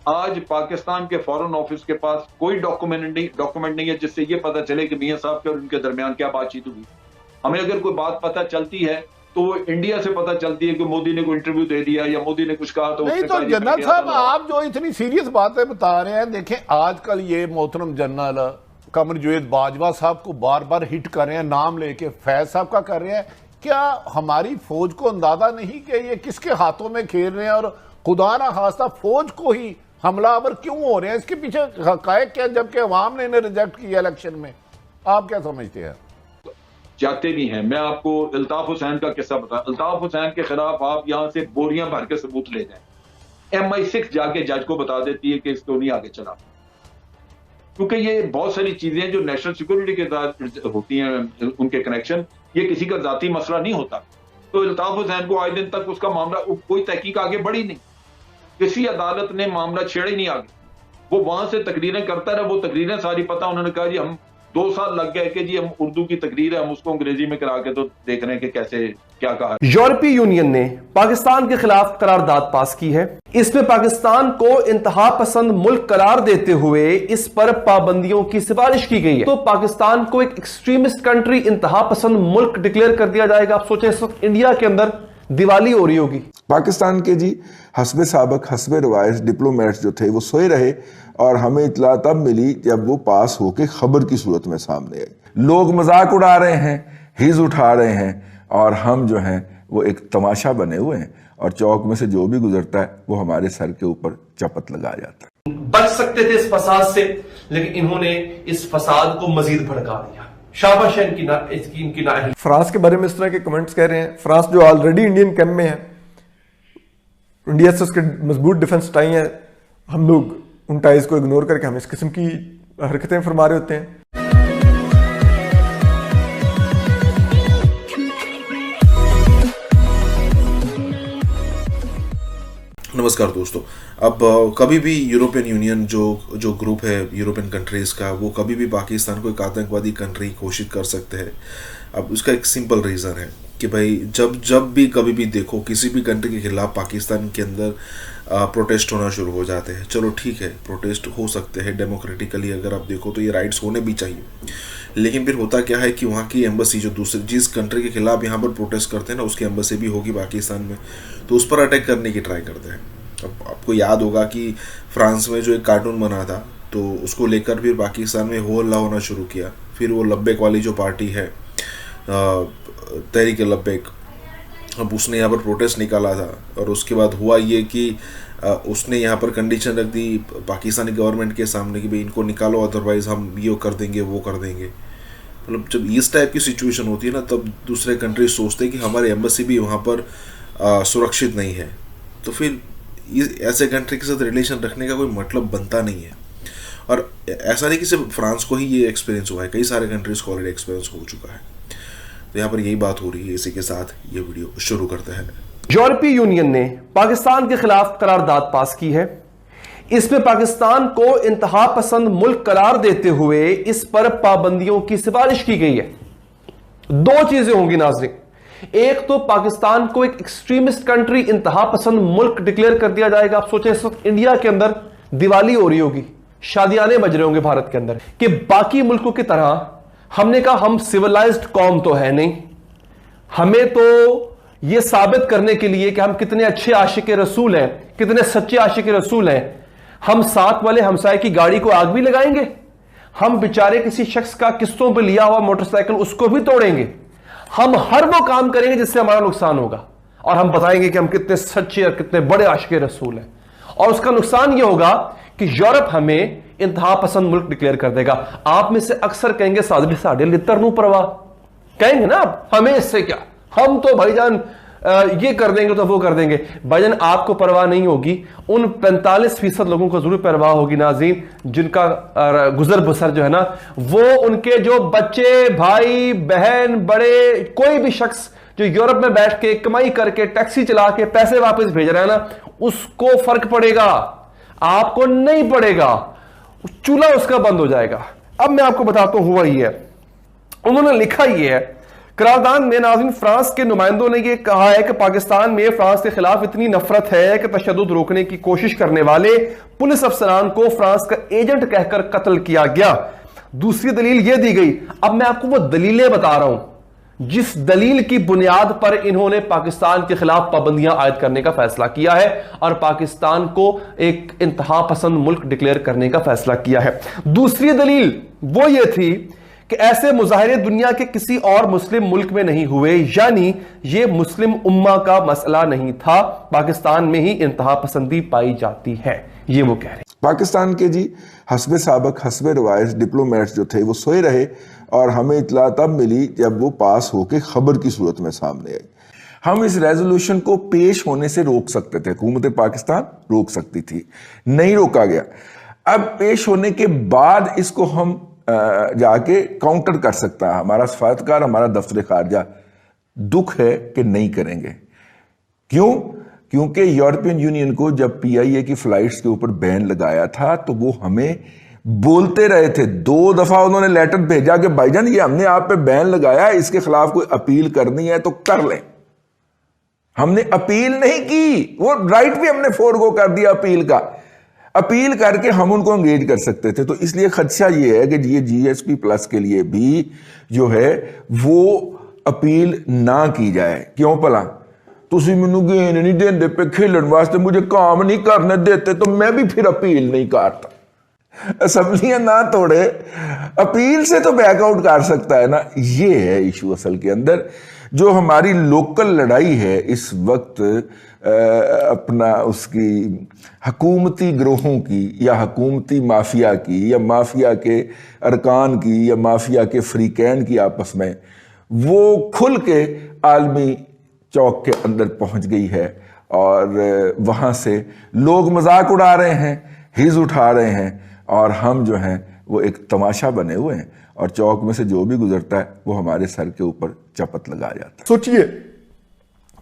आज पाकिस्तान के फॉरेन ऑफिस के पास कोई डॉक्यूमेंट नहीं है जिससे ये पता चले कि मियाँ साहब के और उनके दरमियान क्या बातचीत हुई। हमें अगर कोई बात पता चलती है तो वो इंडिया से पता चलती है कि मोदी ने कोई इंटरव्यू दे दिया या मोदी ने कुछ कहा तो नहीं। तो जनरल साहब आप जो इतनी सीरियस बातें बता रहे हैं, देखें आजकल ये मोहतरम जनरल कमरजावेद बाजवा साहब को बार बार हिट कर रहे हैं, नाम लेके फैज साहब का कर रहे हैं। क्या हमारी फौज को अंदाजा नहीं कि ये किसके हाथों में खेल रहे हैं और खुदा ना खास्ता फौज को ही हमलावर क्यों हो रहे हैं? इसके पीछे हकायक क्या, जबकि अवाम ने इन्हें रिजेक्ट किया इलेक्शन में? आप क्या समझते हैं? जाते भी हैं। मैं आपको अल्ताफ हुसैन का किस्सा बता, अल्ताफ हुसैन के खिलाफ आप यहां से बोरियां भर के सबूत ले जाएं, MI6 जाके जज को बता देती है कि इसको नहीं आगे चला, क्योंकि ये बहुत सारी चीजें जो नेशनल सिक्योरिटी के साथ होती हैं, उनके कनेक्शन, ये किसी का जाती मसला नहीं होता। तो अल्ताफ हुसैन को आए दिन तक उसका मामला, कोई तहकीक आगे बढ़ी नहीं, किसी अदालत ने मामला छेड़े नहीं आगे। वो वहां से तकरीरें करता रहा, वो तकरीरें सारी पता, उन्होंने कहा जी हम 2 साल लग गए कि जी हम उर्दू की तकरीर है हम उसको अंग्रेजी में करा के तो देख रहे हैं कि कैसे क्या कहा। यूरोपीय यूनियन ने पाकिस्तान के खिलाफ करारदाद पास की है। इसमें पाकिस्तान को इंतहा पसंद मुल्क करार देते हुए इस पर पाबंदियों की सिफारिश की गई है। तो पाकिस्तान को एक एक्सट्रीमिस्ट कंट्री, इंतहा पसंद मुल्क डिक्लेयर कर दिया जाएगा। आप सोचें, इस वक्त इंडिया के अंदर दिवाली हो रही होगी। पाकिस्तान के जी हस्बे साबक हस्बे रवायत डिप्लोमेट्स जो थे वो सोए रहे और हमें इतला तब मिली जब वो पास होके खबर की सूरत में सामने आई। लोग मजाक उड़ा रहे हैं, हिज उठा रहे हैं और हम जो हैं वो एक तमाशा बने हुए हैं और चौक में से जो भी गुजरता है वो हमारे सर के ऊपर चपत लगा जाता है। बच सकते थे इस फसाद से, लेकिन इन्होंने इस फसाद को मजीद भड़का दिया। शाबाश है इनकी नाअहली। फ्रांस के बारे में इस तरह के कमेंट्स कह रहे हैं। फ्रांस जो ऑलरेडी इंडियन कैंप में है, इंडिया से उसके मजबूत डिफेंस टाई है, हम लोग उन टाइज को इग्नोर करके हम इस किस्म की हरकतें फरमा रहे होते हैं। नमस्कार दोस्तों। अब कभी भी यूरोपियन यूनियन जो ग्रुप है यूरोपियन कंट्रीज़ का, वो कभी भी पाकिस्तान को एक आतंकवादी कंट्री घोषित कर सकते हैं। अब उसका एक सिंपल रीज़न है कि भाई जब भी कभी भी देखो किसी भी कंट्री के खिलाफ पाकिस्तान के अंदर प्रोटेस्ट होना शुरू हो जाते हैं। चलो ठीक है, प्रोटेस्ट हो सकते हैं डेमोक्रेटिकली, अगर आप देखो तो ये राइट्स होने भी चाहिए। लेकिन फिर होता क्या है कि वहाँ की एम्बेसी जो जिस कंट्री के खिलाफ यहाँ पर प्रोटेस्ट करते हैं ना, उसकी एम्बेसी भी होगी पाकिस्तान में, तो उस पर अटैक करने की ट्राई करते हैं। अब आपको याद होगा कि फ्रांस में जो एक कार्टून बना था, तो उसको लेकर फिर पाकिस्तान में हो हल्ला होना शुरू किया। फिर वो लब्बैक वाली जो पार्टी है, तहरीक लब्बैक, अब उसने यहाँ पर प्रोटेस्ट निकाला था और उसके बाद हुआ ये कि उसने यहाँ पर कंडीशन रख दी पाकिस्तानी गवर्नमेंट के सामने कि भाई इनको निकालो, अदरवाइज़ हम ये कर देंगे वो कर देंगे। मतलब जब इस टाइप की सिचुएशन होती है ना, तब दूसरे कंट्री सोचते हैं कि हमारी एम्बेसी भी वहाँ पर सुरक्षित नहीं है, तो फिर ऐसे कंट्री के साथ रिलेशन रखने का कोई मतलब बनता नहीं है। और ऐसा नहीं कि सिर्फ फ्रांस को ही ये एक्सपीरियंस हुआ है, कई सारे कंट्रीज़ को ऑलरेडी एक्सपीरियंस हो चुका है। तो यहाँ पर यही बात हो रही है। इसी के साथ ये वीडियो शुरू करते हैं। यूरोपीय यूनियन ने पाकिस्तान के खिलाफ करारदाद पास की है। इसमें पाकिस्तान को इंतहा पसंद मुल्क करार देते हुए इस पर पाबंदियों की सिफारिश की गई है। दो चीजें होंगी नाज़रीन, एक तो पाकिस्तान को एक एक्सट्रीमिस्ट कंट्री, इंतहा पसंद मुल्क डिक्लेयर कर दिया जाएगा। आप सोचें, इस वक्त इंडिया के अंदर दिवाली हो रही होगी, शादियाने बज रहे होंगे भारत के अंदर, कि बाकी मुल्कों की तरह हमने कहा हम सिविलाइज्ड कौम तो है नहीं, हमें तो यह साबित करने के लिए कि हम कितने अच्छे आशिक रसूल हैं, कितने सच्चे आशिक रसूल हैं, हम साथ वाले हमसाए की गाड़ी को आग भी लगाएंगे, हम बेचारे किसी शख्स का किस्तों पर लिया हुआ मोटरसाइकिल उसको भी तोड़ेंगे, हम हर वो काम करेंगे जिससे हमारा नुकसान होगा और हम बताएंगे कि हम कितने सच्चे और कितने बड़े आशिक रसूल हैं। और उसका नुकसान यह होगा कि यूरोप हमें इंतहा पसंद मुल्क डिक्लेयर कर देगा। आप में से अक्सर कहेंगे सादे साढ़े लितर नू परवाह, कहेंगे ना आप, हमें इससे क्या, हम तो भाईजान ये कर देंगे तो वो कर देंगे। भाईजान आपको परवाह नहीं होगी, उन 45% लोगों को जरूर परवाह होगी नाज़रीन, जिनका गुजर बसर जो है ना, वो उनके जो बच्चे, भाई बहन, बड़े, कोई भी शख्स जो यूरोप में बैठ के कमाई करके टैक्सी चला के पैसे वापस भेज रहा है ना, उसको फर्क पड़ेगा, आपको नहीं पड़ेगा, चूल्हा उसका बंद हो जाएगा। अब मैं आपको बताता हूं हुआ ये है, उन्होंने लिखा ये है करारदाद में नाज़रीन, फ्रांस के नुमाइंदों ने यह कहा है कि पाकिस्तान में फ्रांस के खिलाफ इतनी नफरत है कि तशद्दुद रोकने की कोशिश करने वाले पुलिस अफसरान को फ्रांस का एजेंट कहकर कत्ल किया गया। दूसरी दलील यह दी गई, अब मैं आपको वो दलीलें बता रहा हूं जिस दलील की बुनियाद पर इन्होंने पाकिस्तान के खिलाफ पाबंदियां आयद करने का फैसला किया है और पाकिस्तान को एक इंतहा पसंद मुल्क डिक्लेयर करने का फैसला किया है। दूसरी दलील वो ये थी कि ऐसे मुजाहिरे दुनिया के किसी और मुस्लिम मुल्क में नहीं हुए, यानी ये मुस्लिम उम्मा का मसला नहीं था, पाकिस्तान में ही इंतहा पसंदी पाई जाती है, ये वो कह रहे हैं। पाकिस्तान के जी हस्बे साबक हस्बे रवायत डिप्लोमेट्स जो थे वो सोए रहे और हमें इतला तब मिली जब वो पास होके खबर की सूरत में सामने आई। हम इस रेजोल्यूशन को पेश होने से रोक सकते थे, हुकूमत पाकिस्तान रोक सकती थी, नहीं रोका गया। अब पेश होने के बाद इसको हम जाके काउंटर कर सकता है हमारा सफारतकार, हमारा दफ्तर खारजा। दुख है कि नहीं करेंगे। क्यों? क्योंकि यूरोपियन यूनियन को जब PIA की फ्लाइट्स के ऊपर बैन लगाया था तो वो हमें बोलते रहे थे। 2 दफा उन्होंने लेटर भेजा कि भाईजान ये हमने आप पे बैन लगाया, इसके खिलाफ कोई अपील करनी है तो कर लें। हमने अपील नहीं की, वो राइट भी हमने फोरगो कर दिया अपील का। अपील करके हम उनको एंगेज कर सकते थे। तो इसलिए खदशा ये है कि ये GSP प्लस के लिए भी जो है वो अपील ना की जाए। क्यों भला? तुसी मैनू गेन नहीं देंदे पे खेलन वास्ते, मुझे काम नहीं करने देते, तो मैं भी फिर अपील नहीं करता। असेंबलियां ना तोड़े, अपील से तो बैकआउट कर सकता है ना। ये है इशू असल के अंदर। जो हमारी लोकल लड़ाई है इस वक्त अपना उसकी हकूमती ग्रोहों की या हकूमती माफिया की या माफिया के अरकान की या माफिया के फ्रीकैन की आपस में, वो खुल के आलमी चौक के अंदर पहुंच गई है। और वहाँ से लोग मजाक उड़ा रहे हैं, हिज उठा रहे हैं, और हम जो हैं वो एक तमाशा बने हुए हैं। और चौक में से जो भी गुजरता है वो हमारे सर के ऊपर चपत लगा जाता है। सोचिए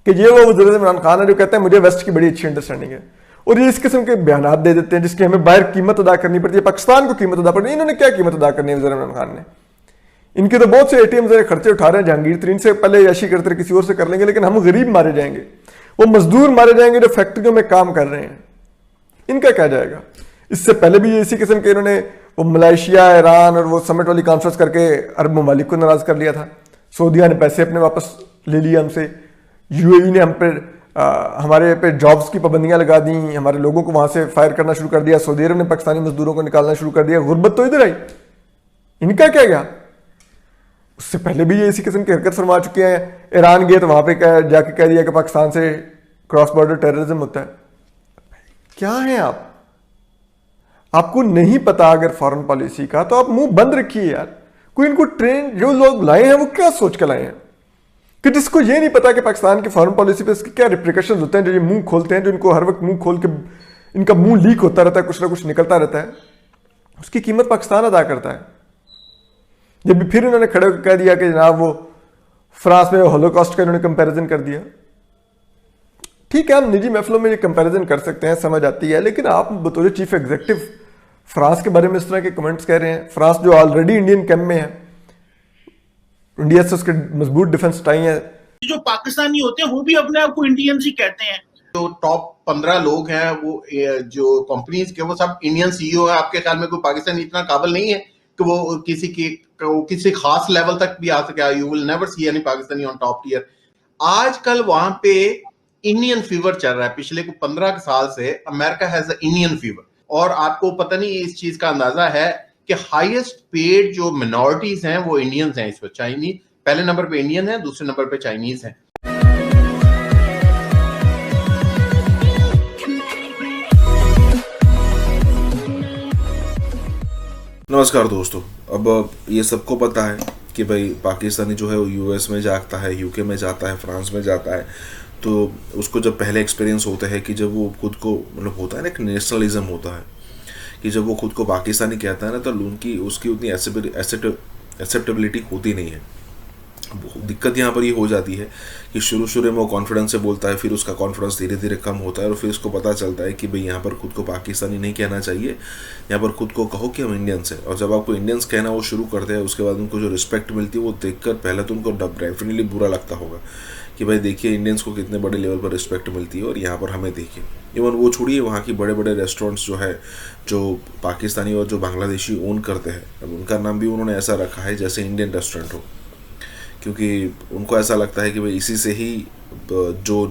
कि ये वो वज़ीर इमरान खान है जो कहते हैं मुझे वेस्ट की बड़ी अच्छी अंडरस्टैंडिंग है, और ये इस किस्म के बयान दे देते हैं जिसकी हमें बाहर कीमत अदा करनी पड़ती है, पाकिस्तान को कीमत अदा करनी है। इन्होंने क्या कीमत अदा करनी है वज़ीर इमरान खान ने? इनके तो बहुत से ATM से खर्चे उठा रहे हैं जहांगीर तरीन से, पहले याशी करते किसी और से कर लेंगे, लेकिन हम गरीब मारे जाएंगे, वो मजदूर मारे जाएंगे जो फैक्ट्रियों में काम कर रहे हैं। इनका क्या जाएगा? इससे पहले भी इसी किस्म के इन्होंने वो मलेशिया, ईरान और वो समिट वाली कॉन्फ्रेंस करके अरब ममालिक को नाराज कर लिया था। सऊदीया ने पैसे अपने वापस ले लिए हमसे, UAE ने हम पे हमारे पे जॉब्स की पाबंदियां लगा दी, हमारे लोगों को वहां से फायर करना शुरू कर दिया, सऊदी अरब ने पाकिस्तानी मजदूरों को निकालना शुरू कर दिया। गुर्बत तो इधर आई, इनका क्या गया? उससे पहले भी ये इसी किस्म की हरकत फरमा चुके हैं। ईरान गए तो वहां पे जाके कह दिया कि पाकिस्तान से क्रॉस बॉर्डर टेररिज्म होता है। क्या है आप? आपको नहीं पता अगर फॉरेन पॉलिसी का, तो आप मुंह बंद रखिए यार। कोई इनको ट्रेन जो लोग लाए हैं वो क्या सोच के लाए हैं कि जिसको ये नहीं पता कि पाकिस्तान की फॉरेन पॉलिसी पे इसके क्या रिप्रिकॉशंस होते हैं, जो ये मुंह खोलते हैं, जो इनको हर वक्त मुंह खोल के इनका मुंह लीक होता रहता है, कुछ ना कुछ निकलता रहता है, उसकी कीमत पाकिस्तान अदा करता है। जब भी फिर इन्होंने खड़े होकर कह दिया कि जनाब वो फ्रांस में होलोकॉस्ट का इन्होंने कंपैरिजन कर दिया। ठीक है, हम निजी महफिलों में ये कंपैरिजन कर सकते हैं, समझ आती है, लेकिन आप बतौर चीफ एग्जीक्यूटिव फ्रांस के बारे में इस तरह के कमेंट्स कह रहे हैं। फ्रांस जो ऑलरेडी इंडियन कैंप में है, इंडिया से उसके मजबूत डिफेंस टाई है। जो पाकिस्तानी होते हैं वो भी अपने आप को इंडियंस ही कहते हैं। जो टॉप 15 लोग हैं वो जो कंपनीज के, वो सब इंडियन CEO है। आपके ख्याल में कोई पाकिस्तानी इतना काबिल नहीं है कि वो किसी खास लेवल तक भी आ सके? You will never see any Pakistani on top tier. आजकल वहां पे इंडियन फीवर चल रहा है। पिछले 15 साल से America has a Indian fever. और आपको पता नहीं इस चीज का अंदाजा है कि हाईएस्ट पेड जो मिनॉरिटीज हैं वो इंडियंस हैं इस वक्त। चाइनीज पहले नंबर पे इंडियन है, दूसरे नंबर पे चाइनीज हैं। नमस्कार दोस्तों। अब ये सबको पता है कि भाई पाकिस्तानी जो है वो US में जाता है, UK में जाता है, फ्रांस में जाता है। तो उसको जब पहले एक्सपीरियंस होता है कि जब वो खुद को मतलब होता है ना एक नेशनलिज्म होता है कि जब वो खुद को पाकिस्तानी कहता है ना, तो उनकी उसकी उतनी एक्सेप्टेबिलिटी होती नहीं है। दिक्कत यहाँ पर ये हो जाती है कि शुरू में वो कॉन्फिडेंस से बोलता है, फिर उसका कॉन्फिडेंस धीरे धीरे कम होता है और फिर उसको पता चलता है कि भाई यहाँ पर खुद को पाकिस्तानी नहीं कहना चाहिए, यहाँ पर खुद को कहो कि हम इंडियंस हैं। और जब आपको इंडियंस कहना वो शुरू करते हैं, उसके बाद उनको जो रिस्पेक्ट मिलती है वो देखकर पहले तो उनको डेफिनेटली बुरा लगता होगा कि भाई देखिए इंडियंस को कितने बड़े लेवल पर रिस्पेक्ट मिलती है और यहाँ पर हमें देखिए। इवन वो छोड़िए, वहाँ की बड़े बड़े रेस्टोरेंट्स जो है जो पाकिस्तानी और जो बांग्लादेशी ओन करते हैं, अब उनका नाम भी उन्होंने ऐसा रखा है जैसे इंडियन रेस्टोरेंट हो, क्योंकि उनको ऐसा लगता है कि भाई इसी से ही जो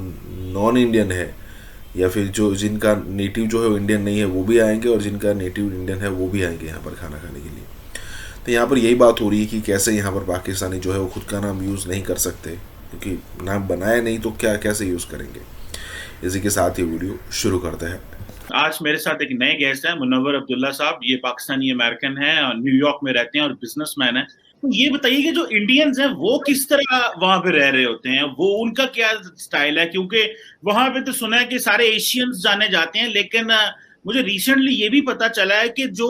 नॉन इंडियन है या फिर जो जिनका नेटिव जो है वो इंडियन नहीं है वो भी आएंगे और जिनका नेटिव इंडियन है वो भी आएंगे यहाँ पर खाना खाने के लिए। तो यहाँ पर यही बात हो रही है कि कैसे यहाँ पर पाकिस्तानी जो है वो खुद का नाम यूज़ नहीं कर सकते, क्योंकि नाम बनाया नहीं तो क्या कैसे यूज़ करेंगे। इसी के साथ ये वीडियो शुरू करते हैं। आज मेरे साथ एक नए गेस्ट हैं, मुनव्वर अब्दुल्ला साहब। ये पाकिस्तानी अमेरिकन हैं और न्यूयॉर्क में रहते हैं और बिजनेसमैन हैं। तो ये बताइए कि जो इंडियंस हैं वो किस तरह वहां पे रह रहे होते हैं, वो उनका क्या स्टाइल है? क्योंकि वहां पे तो सुना है कि सारे एशियंस जाने जाते हैं, लेकिन मुझे रिसेंटली ये भी पता चला है कि जो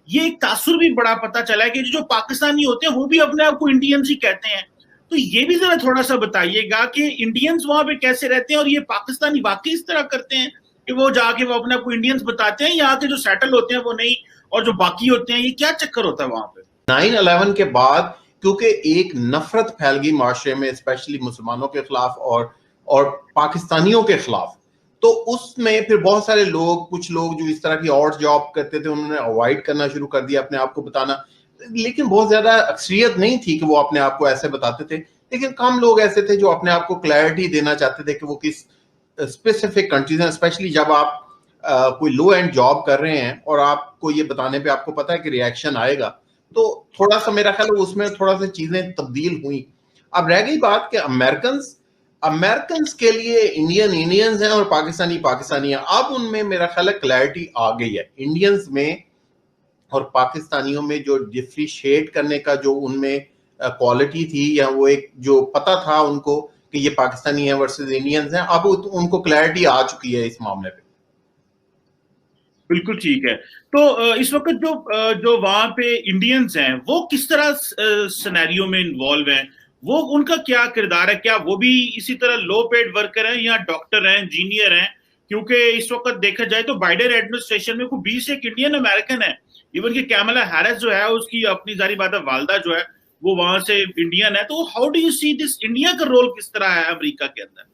ये एक तासुर भी बड़ा पता चला है कि जो पाकिस्तानी होते हैं वो भी अपने आप को इंडियंस ही कहते हैं। तो ये भी जरा थोड़ा सा बताइएगा कि इंडियंस वहां पे कैसे रहते हैं और ये पाकिस्तानी वाकई इस तरह करते हैं कि वो जाके वो अपने आप को इंडियंस बताते हैं, यहाँ के जो सेटल होते हैं वो नहीं, और जो बाकी होते हैं, ये क्या चक्कर होता है वहां पे? 9/11 के बाद क्योंकि एक नफरत फैल गई माशरे में, स्पेशली मुसलमानों के खिलाफ और पाकिस्तानियों के खिलाफ, तो उसमें फिर बहुत सारे लोग, कुछ लोग जो इस तरह की और जॉब करते थे, उन्होंने अवॉइड करना शुरू कर दिया अपने आप को बताना, लेकिन बहुत ज्यादा अक्सरियत नहीं थी कि वो अपने आप को ऐसे बताते थे, लेकिन कम लोग ऐसे थे जो अपने आप को क्लैरिटी देना चाहते थे कि वो किस स्पेसिफिक कंट्रीज हैं, स्पेशली जब आप कोई लो एंड जॉब कर रहे हैं और आपको ये बताने पे आपको पता है कि रिएक्शन आएगा, तो थोड़ा सा मेरा ख्याल है उसमें थोड़ा सा चीजें तब्दील हुई। अब रह गई बात कि अमेरिकन्स के लिए इंडियंस हैं और पाकिस्तानी हैं। अब उनमें मेरा ख्याल है क्लैरिटी आ गई है, इंडियंस में और पाकिस्तानियों में जो डिफ्रेंशिएट करने का जो उनमें क्वालिटी थी, या वो एक जो पता था उनको कि ये पाकिस्तानी है वर्सेस इंडियंस हैं, अब उनको क्लैरिटी आ चुकी है इस मामले पे। बिल्कुल ठीक है। तो इस वक्त जो वहां पे इंडियंस हैं वो किस तरह सिनेरियो में इन्वॉल्व हैं, वो उनका क्या किरदार है? क्या वो भी इसी तरह लो पेड वर्कर हैं या डॉक्टर हैं, इंजीनियर हैं? क्योंकि इस वक्त देखा जाए तो बाइडेन एडमिनिस्ट्रेशन में कोई 20 एक इंडियन अमेरिकन है, इवन कि कैमला हैरिस जो है उसकी अपनी जारी बात है वालदा जो है वो वहां से इंडियन है। तो how do you see this, India का रोल किस तरह है अमेरिका के अंदर?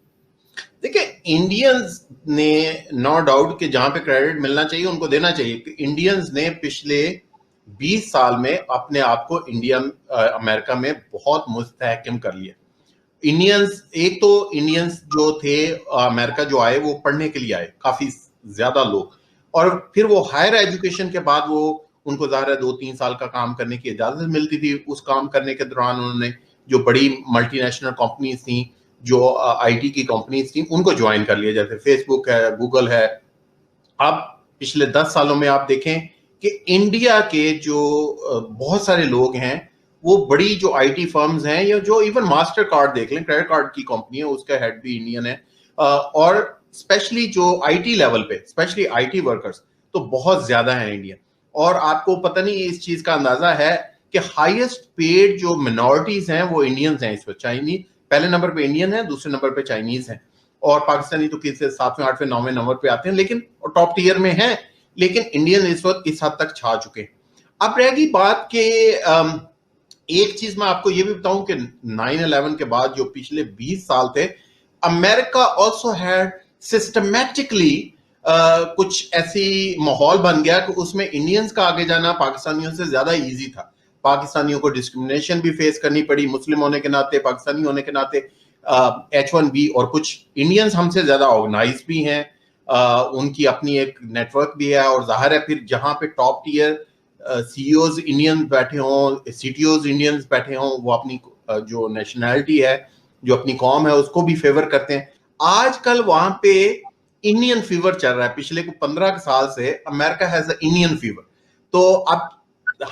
देखिए, इंडियंस ने नो डाउट कि जहां पे क्रेडिट मिलना चाहिए उनको देना चाहिए कि इंडियंस ने पिछले 20 साल में अपने आप को अमेरिका में बहुत मुस्तहकम कर लिया। इंडियंस जो थे अमेरिका जो आए वो पढ़ने के लिए आए, काफी ज्यादा लोग, और फिर वो हायर एजुकेशन के बाद वो उनको ज़ाहिर है 2-3 साल का काम करने की इजाजत मिलती थी। उस काम करने के दौरान उन्होंने जो बड़ी मल्टीनेशनल कंपनीज थी, जो आईटी की कंपनीज थी, उनको ज्वाइन कर लिया, जैसे फेसबुक है, गूगल है। अब पिछले 10 सालों में आप देखें कि इंडिया के जो बहुत सारे लोग हैं वो बड़ी जो आईटी फर्म्स हैं, या जो इवन मास्टर कार्ड देख लें, क्रेडिट कार्ड की कंपनी है, उसका हेड भी इंडियन है, और स्पेशली जो आईटी लेवल पे, स्पेशली आईटी वर्कर्स तो बहुत ज्यादा है इंडियन। और आपको पता नहीं इस चीज का अंदाजा है कि हाईएस्ट पेड जो मिनॉरिटीज हैं वो इंडियंस हैं इस वक्त। चाइनीज पहले नंबर पे इंडियन है, दूसरे नंबर पे चाइनीज हैं, और पाकिस्तानी तो किसी 7वें 8वें 9वें नंबर पे आते हैं, लेकिन टॉप टियर में हैं, लेकिन इंडियन इस वक्त इस हद तक छा चुके हैं। अब रहेगी बात कि एक चीज मैं आपको ये भी बताऊं कि 9/11 के बाद जो पिछले 20 साल थे, अमेरिका ऑल्सो हैड सिस्टमैटिकली कुछ ऐसी माहौल बन गया कि उसमें इंडियंस का आगे जाना पाकिस्तानियों से ज्यादा इजी था। पाकिस्तानियों को डिस्क्रिमिनेशन भी फेस करनी पड़ी, मुस्लिम होने के नाते, पाकिस्तानी होने के नाते, H1B, और कुछ इंडियंस हमसे ज्यादा ऑर्गेनाइज भी हैं, उनकी अपनी एक नेटवर्क भी है, और जाहिर है फिर जहां पे टॉप टियर सीईओज इंडियंस बैठे हों, सीटीओज इंडियंस बैठे हों, वो अपनी जो नेशनैलिटी है, जो अपनी कौम है, उसको भी फेवर करते हैं। आजकल वहां पे इंडियन फीवर चल रहा है। पिछले 15 साल से America has a Indian fever. तो अब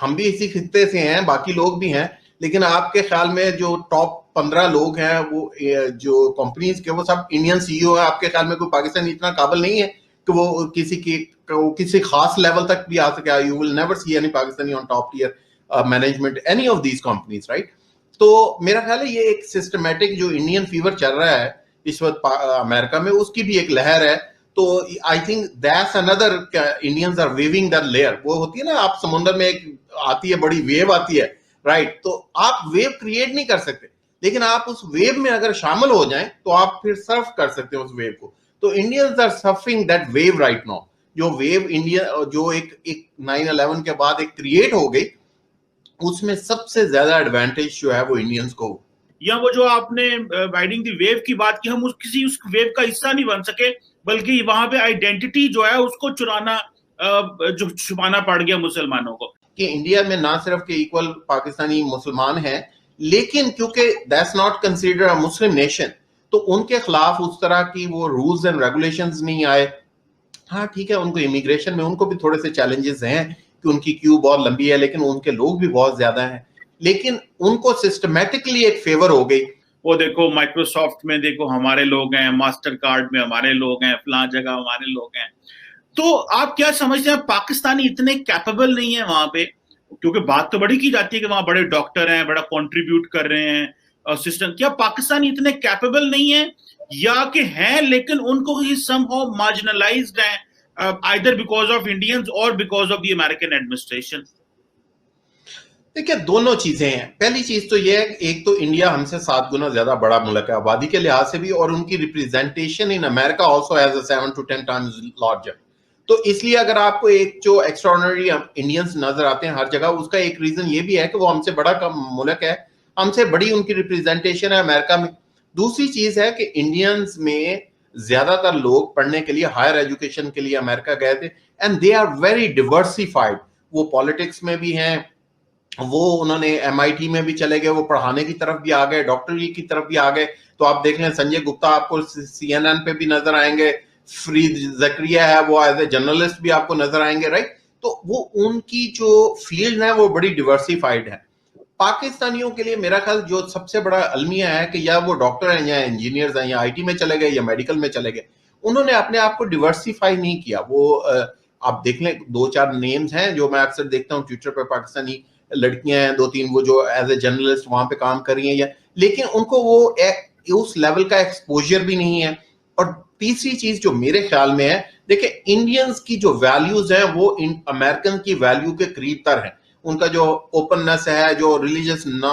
हम भी इसी खित्ते से हैं, बाकी लोग भी हैं, लेकिन आपके ख्याल में जो टॉप 15 लोग हैं वो जो कंपनीज के, वो सब इंडियन सीईओ है। आपके ख्याल में कोई पाकिस्तानी इतना काबिल नहीं है कि वो किसी खास लेवल तक भी आ सके? You will never see any Pakistani on top tier management any of these companies, right? तो मेरा ख्याल है ये एक सिस्टमैटिक जो इंडियन फीवर चल रहा है इस वक्त अमेरिका में, उसकी भी एक लहर है। तो I think that's another, Indians are waving that layer. वो होती है ना, आप समुद्र में एक आती है बड़ी वेव आती है, राइट? तो आप वेव क्रिएट नहीं कर सकते, लेकिन आप उस वेव में अगर शामिल हो जाएं तो आप फिर सर्फ कर सकते हैं उस वेव को। तो Indians are surfing that wave right now. जो वेव इंडिया जो एक 9/11 के बाद एक क्रिएट हो गई, उसमें सबसे ज्यादा एडवांटेज जो है वो इंडियंस को, या वो जो आपने राइडिंग द वेव की बात की, हम किसी उस वेव का हिस्सा नहीं बन सके, बल्कि वहां पे आइडेंटिटी जो है उसको चुराना, जो छुपाना पड़ गया मुसलमानों को। कि इंडिया में ना सिर्फ के इक्वल पाकिस्तानी मुसलमान हैं, लेकिन क्योंकि that's not considered a Muslim nation, तो उनके खिलाफ उस तरह की वो रूल्स एंड रेगुलेशंस नहीं आए। हाँ ठीक है, उनको इमिग्रेशन में उनको भी थोड़े से चैलेंजेस हैं कि उनकी क्यू बहुत लंबी है, लेकिन उनके लोग भी बहुत ज्यादा हैं, लेकिन उनको सिस्टमैटिकली एक फेवर हो गई। वो देखो माइक्रोसॉफ्ट में देखो हमारे लोग हैं, मास्टर कार्ड में हमारे लोग हैं, फलां जगह हमारे लोग हैं। तो आप क्या समझते हैं, पाकिस्तानी इतने कैपेबल नहीं है वहां पे? क्योंकि बात तो बड़ी की जाती है कि वहां बड़े डॉक्टर हैं, बड़ा कंट्रीब्यूट कर रहे हैं सिस्टम। क्या पाकिस्तानी इतने कैपेबल नहीं है, या कि हैं लेकिन उनको समहाउ मार्जिनलाइज्ड हैं, either because of Indians or because of the American administration? देखिए दोनों चीजें हैं। पहली चीज तो ये है, एक तो इंडिया हमसे 7 गुना ज्यादा बड़ा मुल्क है आबादी के लिहाज से भी, और उनकी representation in America also has 7 to 10 times larger. तो इसलिए अगर आपको एक जो एक्स्ट्राऑर्डिनरी इंडियंस नजर आते हैं हर जगह, उसका एक रीजन ये भी है कि वो हमसे बड़ा मुल्क है, हमसे बड़ी उनकी रिप्रेजेंटेशन है अमेरिका में। दूसरी चीज है कि इंडियंस में ज्यादातर लोग पढ़ने के लिए, हायर एजुकेशन के लिए अमेरिका गए थे, and they are very diversified. वो पॉलिटिक्स में भी हैं, वो उन्होंने MIT में भी चले गए, वो पढ़ाने की तरफ भी आ गए, डॉक्टरी की तरफ भी आ गए। तो आप देख लें संजय गुप्ता आपको CNN पे भी नजर आएंगे, फरीद ज़करिया है वो एज ए जर्नलिस्ट भी आपको नजर आएंगे, राइट। तो वो उनकी जो फील्ड है वो बड़ी डिवर्सिफाइड है। पाकिस्तानियों के लिए मेरा ख्याल जो सबसे बड़ा अलमिया है कि या वो डॉक्टर हैं या इंजीनियर्स हैं या IT में चले गए या मेडिकल में चले गए, उन्होंने अपने आप को डिवर्सिफाई नहीं किया। वो आप देख लें 2-4 नेम्स हैं जो मैं अक्सर देखता हूँ ट्विटर पर, पाकिस्तानी लड़कियां हैं 2-3 वो जो एज ए जर्नलिस्ट वहां पे काम कर रही हैं, या लेकिन उनको वो उस लेवल का एक्सपोजर भी नहीं है। और तीसरी चीज जो मेरे ख्याल में है, देखिए इंडियंस की जो वैल्यूज हैं वो अमेरिकन की वैल्यू के करीब तर है। उनका जो ओपननेस है, जो रिलीजियस ना,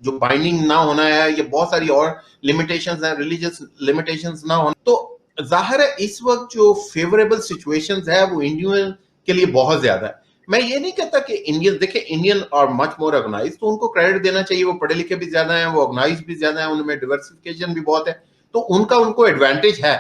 जो बाइंडिंग ना होना है, ये बहुत सारी और लिमिटेशंस हैं, रिलीजियस लिमिटेशंस ना होना। तो जाहिर है इस वक्त जो फेवरेबल सिचुएशंस है वो इंडियन के लिए बहुत ज्यादा है। मैं ये नहीं कहता कि इंडियन, देखिए इंडियन और मच मोर ऑर्गेनाइज, तो उनको क्रेडिट देना चाहिए, वो पढ़े लिखे भी ज्यादा हैं, वो ऑर्गेनाइज भी ज्यादा हैं, उनमें डिवर्सिफिकेशन भी बहुत है, तो उनको एडवांटेज है।